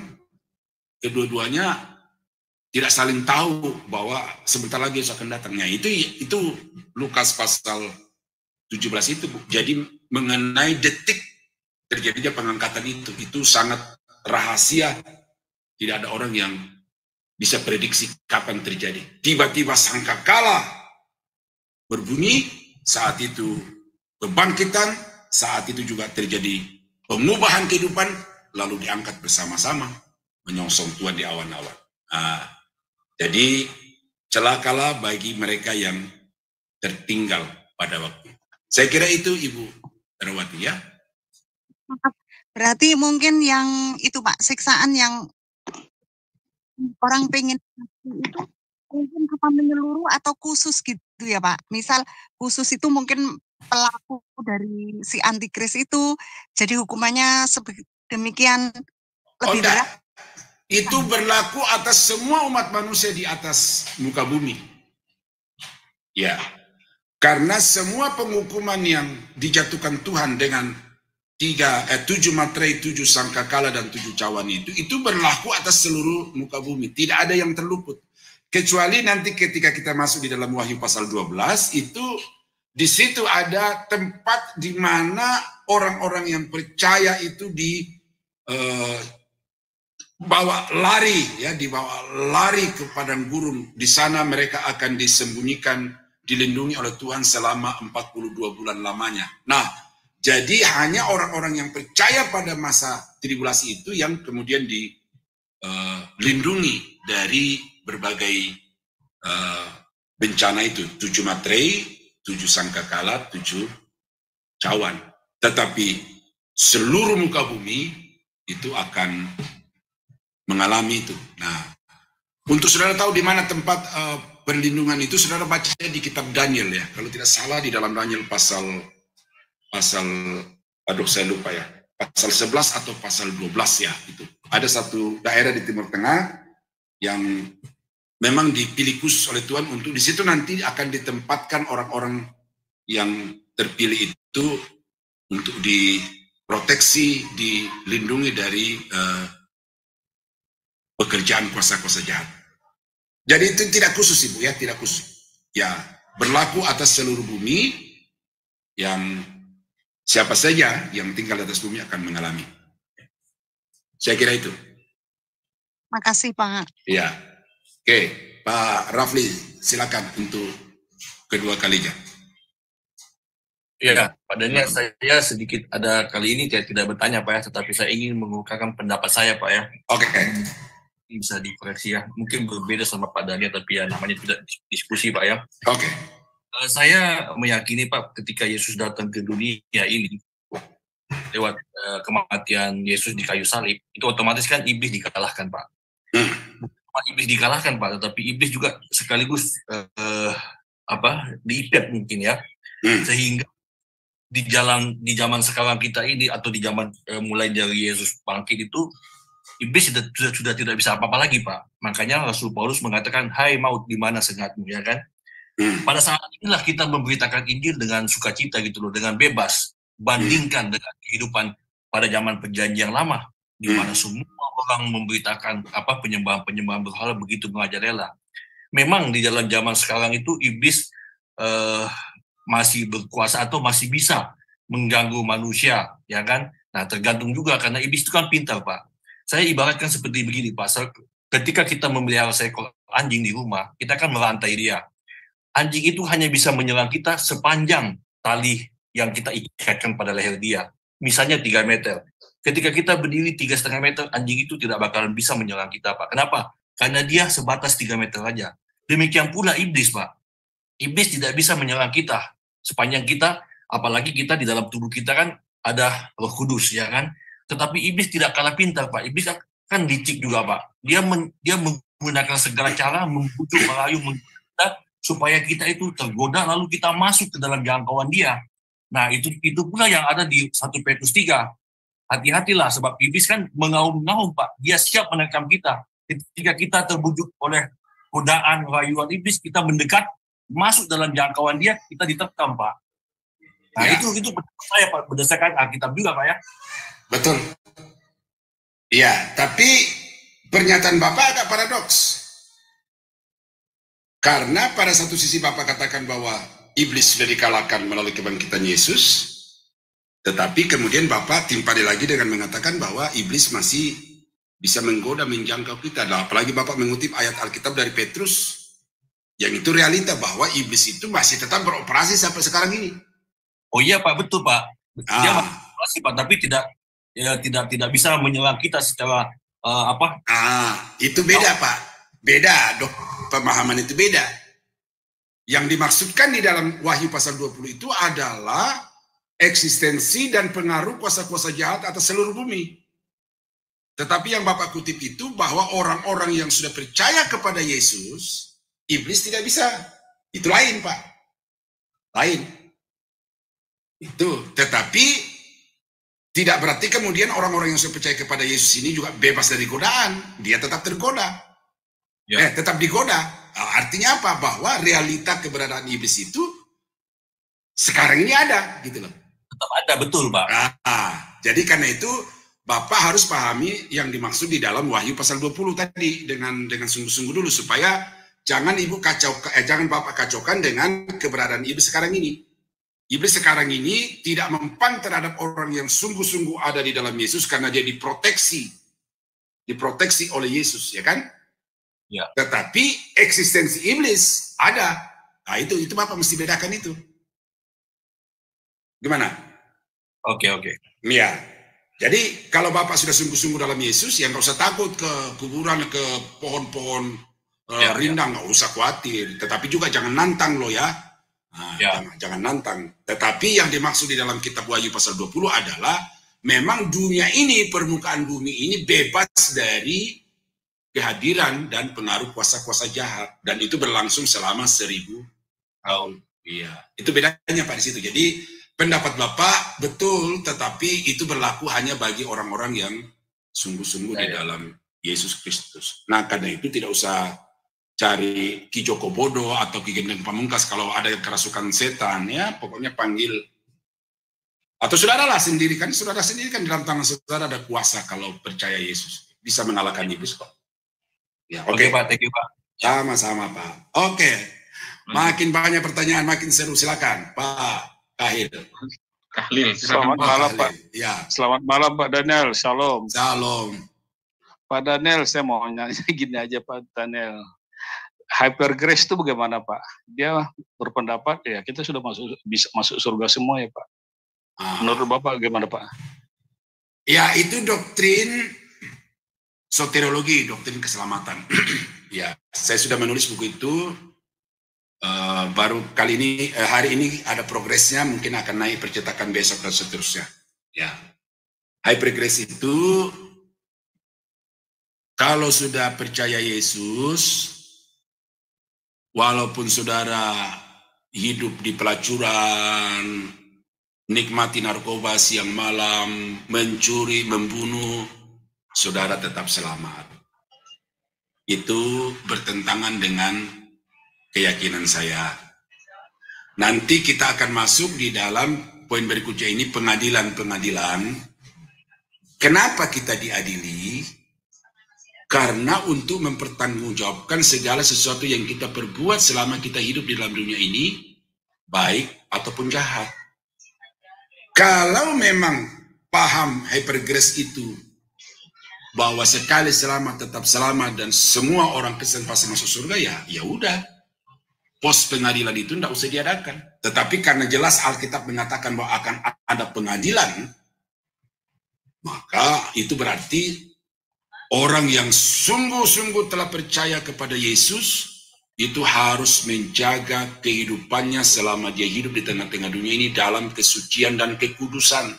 kedua-duanya tidak saling tahu bahwa sebentar lagi Yesus akan datangnya. Itu Lukas pasal 17 itu, Bu. Jadi mengenai detik terjadinya pengangkatan itu sangat rahasia. Tidak ada orang yang bisa prediksi kapan terjadi. Tiba-tiba sangkakala berbunyi, saat itu kebangkitan, saat itu juga terjadi pengubahan kehidupan, lalu diangkat bersama-sama menyongsong Tuhan di awan-awan. Jadi celakalah bagi mereka yang tertinggal pada waktu. Saya kira itu Ibu Herawati ya. Berarti mungkin yang itu Pak, siksaan yang orang pengen itu mungkin apa menyeluruh atau khusus gitu ya Pak. Misal khusus itu mungkin pelaku dari si antikris itu, jadi hukumannya demikian lebih berat. Itu berlaku atas semua umat manusia di atas muka bumi. Ya, karena semua penghukuman yang dijatuhkan Tuhan dengan 7 materai, 7 sangkakala dan 7 cawan itu berlaku atas seluruh muka bumi. Tidak ada yang terluput. Kecuali nanti ketika kita masuk di dalam Wahyu pasal 12, itu di situ ada tempat di mana orang-orang yang percaya itu dibawa lari ke padang gurun. Di sana mereka akan disembunyikan, dilindungi oleh Tuhan selama 42 bulan lamanya. Nah, jadi hanya orang-orang yang percaya pada masa tribulasi itu yang kemudian dilindungi dari berbagai bencana itu. 7 materai, 7 sangkakala, 7 cawan. Tetapi seluruh muka bumi itu akan mengalami itu. Nah, untuk saudara tahu di mana tempat perlindungan itu, saudara baca di kitab Daniel ya. Kalau tidak salah di dalam Daniel pasal saya lupa ya, pasal 11 atau pasal 12 ya, itu. Ada satu daerah di Timur Tengah yang memang dipilih khusus oleh Tuhan untuk di situ nanti akan ditempatkan orang-orang yang terpilih itu untuk diproteksi, dilindungi dari pekerjaan kuasa-kuasa jahat. Jadi itu tidak khusus Ibu ya, tidak khusus. Ya, berlaku atas seluruh bumi yang siapa saja yang tinggal di atas bumi akan mengalami. Saya kira itu. Makasih Pak. Ya. Oke, Pak Rafli, silakan untuk kedua kalinya. Ya, padanya saya sedikit ada kali ini tidak bertanya Pak ya, tetapi saya ingin mengungkapkan pendapat saya Pak ya. Oke. Bisa dikoreksi ya, mungkin berbeda sama Pak Daniel, tapi ya namanya tidak diskusi Pak ya. Oke. Saya meyakini Pak, ketika Yesus datang ke dunia ini lewat kematian Yesus di kayu salib, itu otomatis kan iblis dikalahkan Pak. Iblis dikalahkan Pak, tetapi iblis juga sekaligus diikat mungkin ya, sehingga di zaman sekarang kita ini atau di zaman mulai dari Yesus bangkit itu iblis sudah tidak bisa apa-apa lagi Pak. Makanya Rasul Paulus mengatakan, hai maut di mana sengatmu ya kan. Pada saat inilah kita memberitakan Injil dengan sukacita gitu loh, dengan bebas. Bandingkan dengan kehidupan pada zaman perjanjian lama, di mana semua orang memberitakan penyembahan berhala begitu merajalela. Memang di dalam zaman sekarang itu iblis masih berkuasa atau masih bisa mengganggu manusia, ya kan? Nah, tergantung juga karena iblis itu kan pintar, Pak. Saya ibaratkan seperti begini, Pak. Ketika kita memelihara seekor anjing di rumah, kita kan merantai dia. Anjing itu hanya bisa menyerang kita sepanjang tali yang kita ikatkan pada leher dia. Misalnya 3 meter. Ketika kita berdiri 3,5 meter, anjing itu tidak bakalan bisa menyerang kita, Pak. Kenapa? Karena dia sebatas 3 meter saja. Demikian pula iblis, Pak. Iblis tidak bisa menyerang kita sepanjang kita, apalagi kita di dalam tubuh kita kan ada Roh Kudus, ya kan? Tetapi iblis tidak kalah pintar, Pak. Iblis kan licik juga, Pak. Dia menggunakan segala cara membujuk, merayu, kita supaya kita itu tergoda lalu kita masuk ke dalam jangkauan dia. Nah, itu pula yang ada di 1 Petrus 3. Hati-hatilah sebab iblis kan mengaum-ngaum, Pak. Dia siap menerkam kita. Ketika kita terbujuk oleh godaan, rayuan iblis, kita mendekat, masuk dalam jangkauan dia, kita diterkam, Pak. Nah, ya. itu pendapat saya, Pak, berdasarkan Alkitab juga, Pak ya. Betul. Iya, tapi pernyataan Bapak agak paradoks. Karena pada satu sisi Bapak katakan bahwa iblis sudah dikalahkan melalui kebangkitan Yesus, Tetapi kemudian Bapak timpali lagi dengan mengatakan bahwa iblis masih bisa menggoda, menjangkau kita. Nah, apalagi Bapak mengutip ayat Alkitab dari Petrus, yang itu realita bahwa iblis itu masih tetap beroperasi sampai sekarang ini. Oh iya Pak, betul Pak. Dia masih beroperasi Pak, tapi tidak bisa menyerang kita secara itu beda Pak. Beda, dok. Pemahaman itu beda. Yang dimaksudkan di dalam Wahyu pasal 20 itu adalah eksistensi dan pengaruh kuasa-kuasa jahat atas seluruh bumi. Tetapi yang Bapak kutip itu bahwa orang-orang yang sudah percaya kepada Yesus, iblis tidak bisa. Itu lain, Pak. Lain. Itu. Tetapi tidak berarti kemudian orang-orang yang sudah percaya kepada Yesus ini juga bebas dari godaan. Dia tetap tergoda. Tetap digoda. Artinya apa? Bahwa realita keberadaan iblis itu sekarang ini ada, gitu loh. Tetap ada, betul Pak. Jadi karena itu Bapak harus pahami yang dimaksud di dalam Wahyu pasal 20 tadi dengan sungguh-sungguh dulu, supaya jangan jangan Bapak kacaukan dengan keberadaan iblis sekarang ini. Iblis sekarang ini tidak mempan terhadap orang yang sungguh-sungguh ada di dalam Yesus karena dia diproteksi oleh Yesus, ya kan? Ya. Tetapi eksistensi iblis ada. Nah, itu Bapak mesti bedakan itu. Gimana? Oke. Ya. Jadi kalau Bapak sudah sungguh-sungguh dalam Yesus, ya nggak usah takut ke kuburan, ke pohon-pohon rindang, nggak usah khawatir. Tetapi juga jangan nantang loh ya. Jangan nantang. Tetapi yang dimaksud di dalam kitab Wahyu pasal 20 adalah memang dunia ini, permukaan bumi ini bebas dari kehadiran dan pengaruh kuasa-kuasa jahat, dan itu berlangsung selama 1000 tahun. Iya, itu bedanya Pak di situ. Jadi pendapat Bapak betul, tetapi itu berlaku hanya bagi orang-orang yang sungguh-sungguh di dalam Yesus Kristus. Nah, karena itu tidak usah cari Ki Joko Bodo atau Ki Gendeng Pamungkas kalau ada kerasukan setan, ya pokoknya panggil. Atau saudara sendiri kan di dalam tangan saudara ada kuasa kalau percaya Yesus. Bisa mengalahkan iblis kok. Ya, Oke Pak, thank you Pak. Sama-sama Pak. Oke. Makin banyak pertanyaan, makin seru. Silakan Pak Kahil. Selamat malam Pak. Ya. Selamat malam Pak Daniel. Shalom. Shalom. Pak Daniel, saya mau nanya gini aja Pak Daniel. Hyper grace itu bagaimana Pak? Dia berpendapat ya kita sudah bisa masuk surga semua ya Pak. Menurut Bapak bagaimana Pak? Ya, itu doktrin soteriologi, doktrin keselamatan. Ya, saya sudah menulis buku itu. Baru kali ini, hari ini ada progresnya, mungkin akan naik percetakan besok dan seterusnya. Ya, hyper grace itu kalau sudah percaya Yesus, walaupun saudara hidup di pelacuran, nikmati narkoba siang malam, mencuri, membunuh, saudara tetap selamat. Itu bertentangan dengan keyakinan saya. Nanti kita akan masuk di dalam poin berikutnya ini, pengadilan-pengadilan. Kenapa kita diadili? Karena untuk mempertanggungjawabkan segala sesuatu yang kita perbuat selama kita hidup di dalam dunia ini, baik ataupun jahat. Kalau memang paham hyper grace itu, bahwa sekali selamat tetap selamat dan semua orang Kristen pasti masuk surga, ya udah. Pos pengadilan itu tidak usah diadakan. Tetapi karena jelas Alkitab mengatakan bahwa akan ada pengadilan, maka itu berarti orang yang sungguh-sungguh telah percaya kepada Yesus itu harus menjaga kehidupannya selama dia hidup di tengah-tengah dunia ini dalam kesucian dan kekudusan.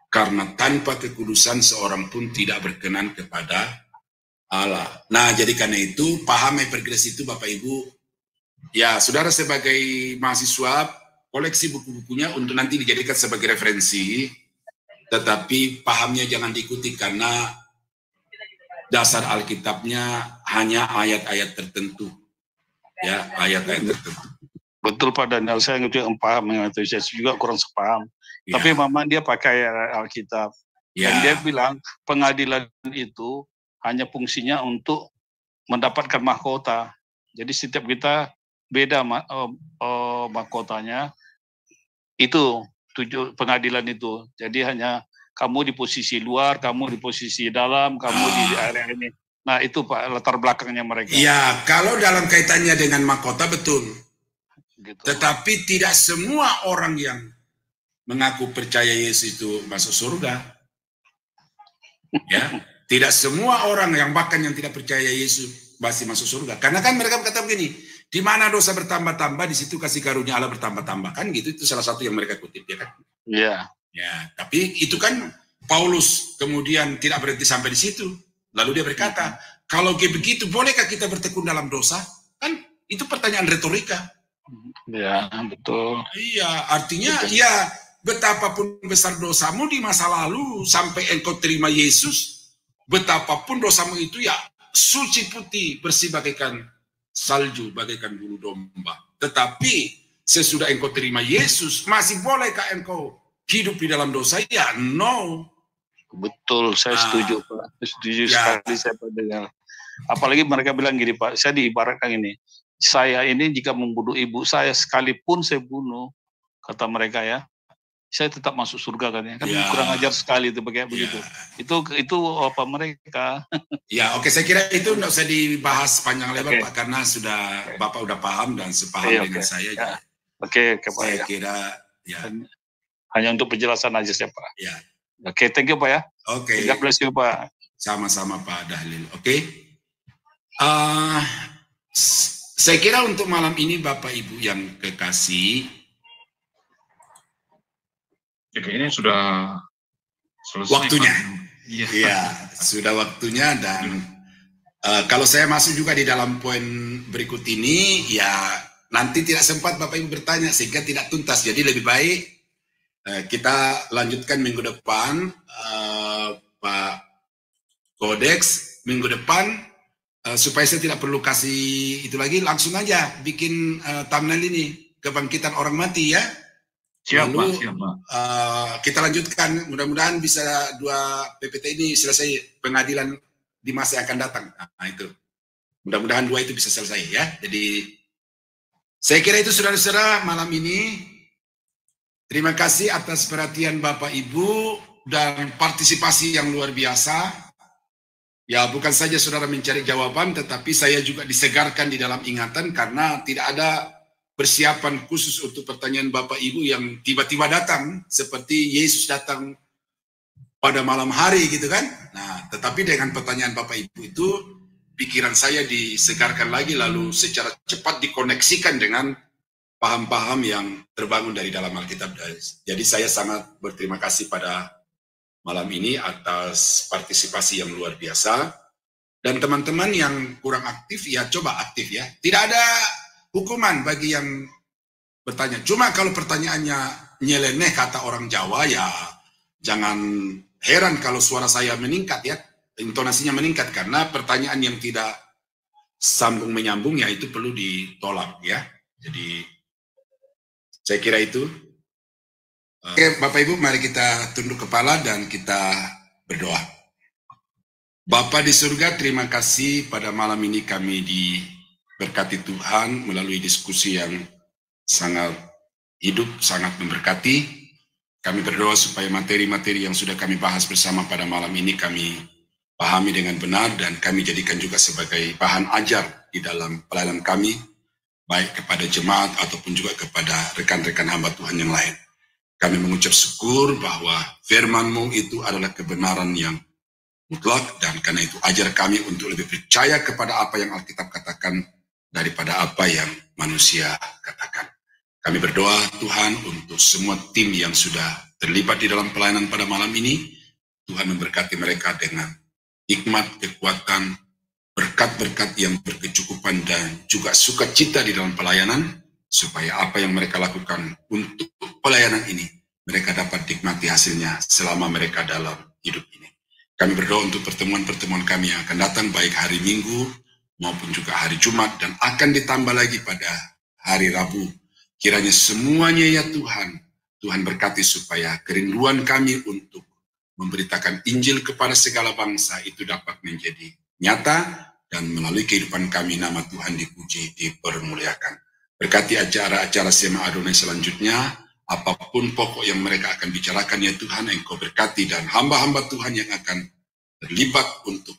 Karena tanpa kekudusan seorang pun tidak berkenan kepada Allah. Nah, jadi karena itu paham hyper grace itu Bapak Ibu, ya saudara sebagai mahasiswa koleksi buku-bukunya untuk nanti dijadikan sebagai referensi, tetapi pahamnya jangan diikuti karena dasar Alkitabnya hanya ayat-ayat tertentu. Ya, ayat-ayat tertentu. Betul Pak Daniel, saya juga paham dengan itu, saya juga kurang sepaham. Ya. Tapi memang dia pakai Alkitab. Ya. Dan dia bilang pengadilan itu hanya fungsinya untuk mendapatkan mahkota. Jadi setiap kita beda mahkotanya. Itu pengadilan itu. Jadi hanya kamu di posisi luar, kamu di posisi dalam, kamu di area ini. Nah itu Pak latar belakangnya mereka. Ya, kalau dalam kaitannya dengan mahkota betul. Gitu. Tetapi tidak semua orang yang mengaku percaya Yesus itu masuk surga. Ya, tidak semua orang yang bahkan yang tidak percaya Yesus pasti masuk surga. Karena kan mereka berkata begini, di mana dosa bertambah-tambah, di situ kasih karunia Allah bertambah-tambah. Kan gitu, itu salah satu yang mereka kutip, ya kan? Iya. Ya, tapi itu kan Paulus kemudian tidak berhenti sampai di situ. Lalu dia berkata, kalau begitu bolehkah kita bertekun dalam dosa? Kan itu pertanyaan retorika. Ya, betul. Iya, artinya ya betapapun besar dosamu di masa lalu sampai engkau terima Yesus, betapapun dosamu itu ya suci putih, bersih bagaikan salju, bagaikan bulu domba. Tetapi sesudah engkau terima Yesus, masih bolehkah engkau hidup di dalam dosa? Ya, no. Betul, saya setuju Pak. Setuju sekali saya mendengar. Apalagi mereka bilang gini Pak, saya diibaratkan ini. Saya ini jika membunuh ibu saya sekalipun saya bunuh, kata mereka ya, saya tetap masuk surga kan ya. Kan kurang ajar sekali itu begitu. Itu apa mereka? Ya, oke, saya kira itu tidak usah dibahas panjang lebar Pak, karena sudah Bapak udah paham dan sepaham dengan saya. Ya. Oke, Pak. Saya kira ya. Hanya untuk penjelasan aja sih Pak. Ya. Oke, thank you Pak ya. Oke. God bless you Pak. Sama-sama Pak Dahlil. Oke. Saya kira untuk malam ini Bapak Ibu yang kekasih, ya, kayaknya sudah selesai. Waktunya. Iya, sudah waktunya dan kalau saya masuk juga di dalam poin berikut ini, ya nanti tidak sempat Bapak Ibu bertanya sehingga tidak tuntas. Jadi lebih baik kita lanjutkan minggu depan, Pak Kodeks, minggu depan, supaya saya tidak perlu kasih itu lagi, langsung aja bikin thumbnail ini, kebangkitan orang mati ya. Lalu kita lanjutkan, mudah-mudahan bisa 2 PPT ini selesai pengadilan di masa yang akan datang. Nah itu, mudah-mudahan 2 itu bisa selesai ya. Jadi saya kira itu saudara-saudara malam ini. Terima kasih atas perhatian Bapak Ibu dan partisipasi yang luar biasa. Ya, bukan saja saudara mencari jawaban, tetapi saya juga disegarkan di dalam ingatan karena tidak ada persiapan khusus untuk pertanyaan Bapak Ibu yang tiba-tiba datang, seperti Yesus datang pada malam hari gitu kan. Nah, tetapi dengan pertanyaan Bapak Ibu itu, pikiran saya disegarkan lagi, lalu secara cepat dikoneksikan dengan paham-paham yang terbangun dari dalam Alkitab. Jadi saya sangat berterima kasih pada malam ini atas partisipasi yang luar biasa. Dan teman-teman yang kurang aktif, ya coba aktif ya. Tidak ada hukuman bagi yang bertanya. Cuma kalau pertanyaannya nyeleneh kata orang Jawa, ya jangan heran kalau suara saya meningkat ya. Intonasinya meningkat karena pertanyaan yang tidak sambung menyambung ya itu perlu ditolak ya. Jadi saya kira itu. Oke, Bapak Ibu, mari kita tunduk kepala dan kita berdoa. Bapa di surga, terima kasih pada malam ini kami diberkati Tuhan melalui diskusi yang sangat hidup, sangat memberkati. Kami berdoa supaya materi-materi yang sudah kami bahas bersama pada malam ini kami pahami dengan benar dan kami jadikan juga sebagai bahan ajar di dalam pelayanan kami, baik kepada jemaat ataupun juga kepada rekan-rekan hamba Tuhan yang lain. Kami mengucap syukur bahwa firman-Mu itu adalah kebenaran yang mutlak dan karena itu ajar kami untuk lebih percaya kepada apa yang Alkitab katakan daripada apa yang manusia katakan. Kami berdoa Tuhan untuk semua tim yang sudah terlibat di dalam pelayanan pada malam ini. Tuhan memberkati mereka dengan hikmat, kekuatan, berkat-berkat yang berkecukupan dan juga sukacita di dalam pelayanan, supaya apa yang mereka lakukan untuk pelayanan ini, mereka dapat nikmati hasilnya selama mereka dalam hidup ini. Kami berdoa untuk pertemuan-pertemuan kami yang akan datang, baik hari Minggu maupun juga hari Jumat, dan akan ditambah lagi pada hari Rabu. Kiranya semuanya ya Tuhan, Tuhan berkati supaya kerinduan kami untuk memberitakan Injil kepada segala bangsa itu dapat menjadi nyata, dan melalui kehidupan kami nama Tuhan dipuji, dipermuliakan. Berkati acara-acara Sema Adonai selanjutnya, apapun pokok yang mereka akan bicarakan, ya Tuhan, Engkau berkati, dan hamba-hamba Tuhan yang akan terlibat untuk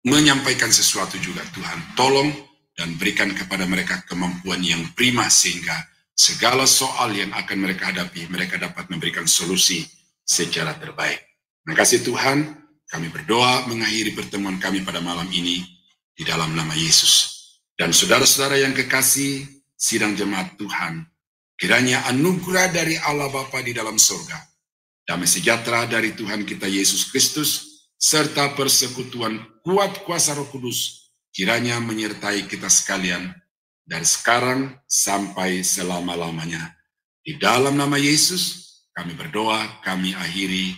menyampaikan sesuatu juga, Tuhan, tolong dan berikan kepada mereka kemampuan yang prima, sehingga segala soal yang akan mereka hadapi, mereka dapat memberikan solusi secara terbaik. Terima kasih Tuhan, kami berdoa mengakhiri pertemuan kami pada malam ini di dalam nama Yesus. Dan saudara-saudara yang kekasih, sidang jemaat Tuhan, kiranya anugerah dari Allah Bapa di dalam surga, damai sejahtera dari Tuhan kita Yesus Kristus, serta persekutuan kuat kuasa Roh Kudus kiranya menyertai kita sekalian dari sekarang sampai selama-lamanya. Di dalam nama Yesus kami berdoa, kami akhiri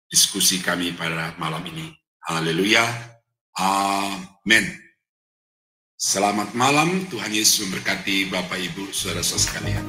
diskusi kami pada malam ini. Haleluya. Amin. Selamat malam, Tuhan Yesus memberkati Bapak Ibu Saudara-saudara sekalian.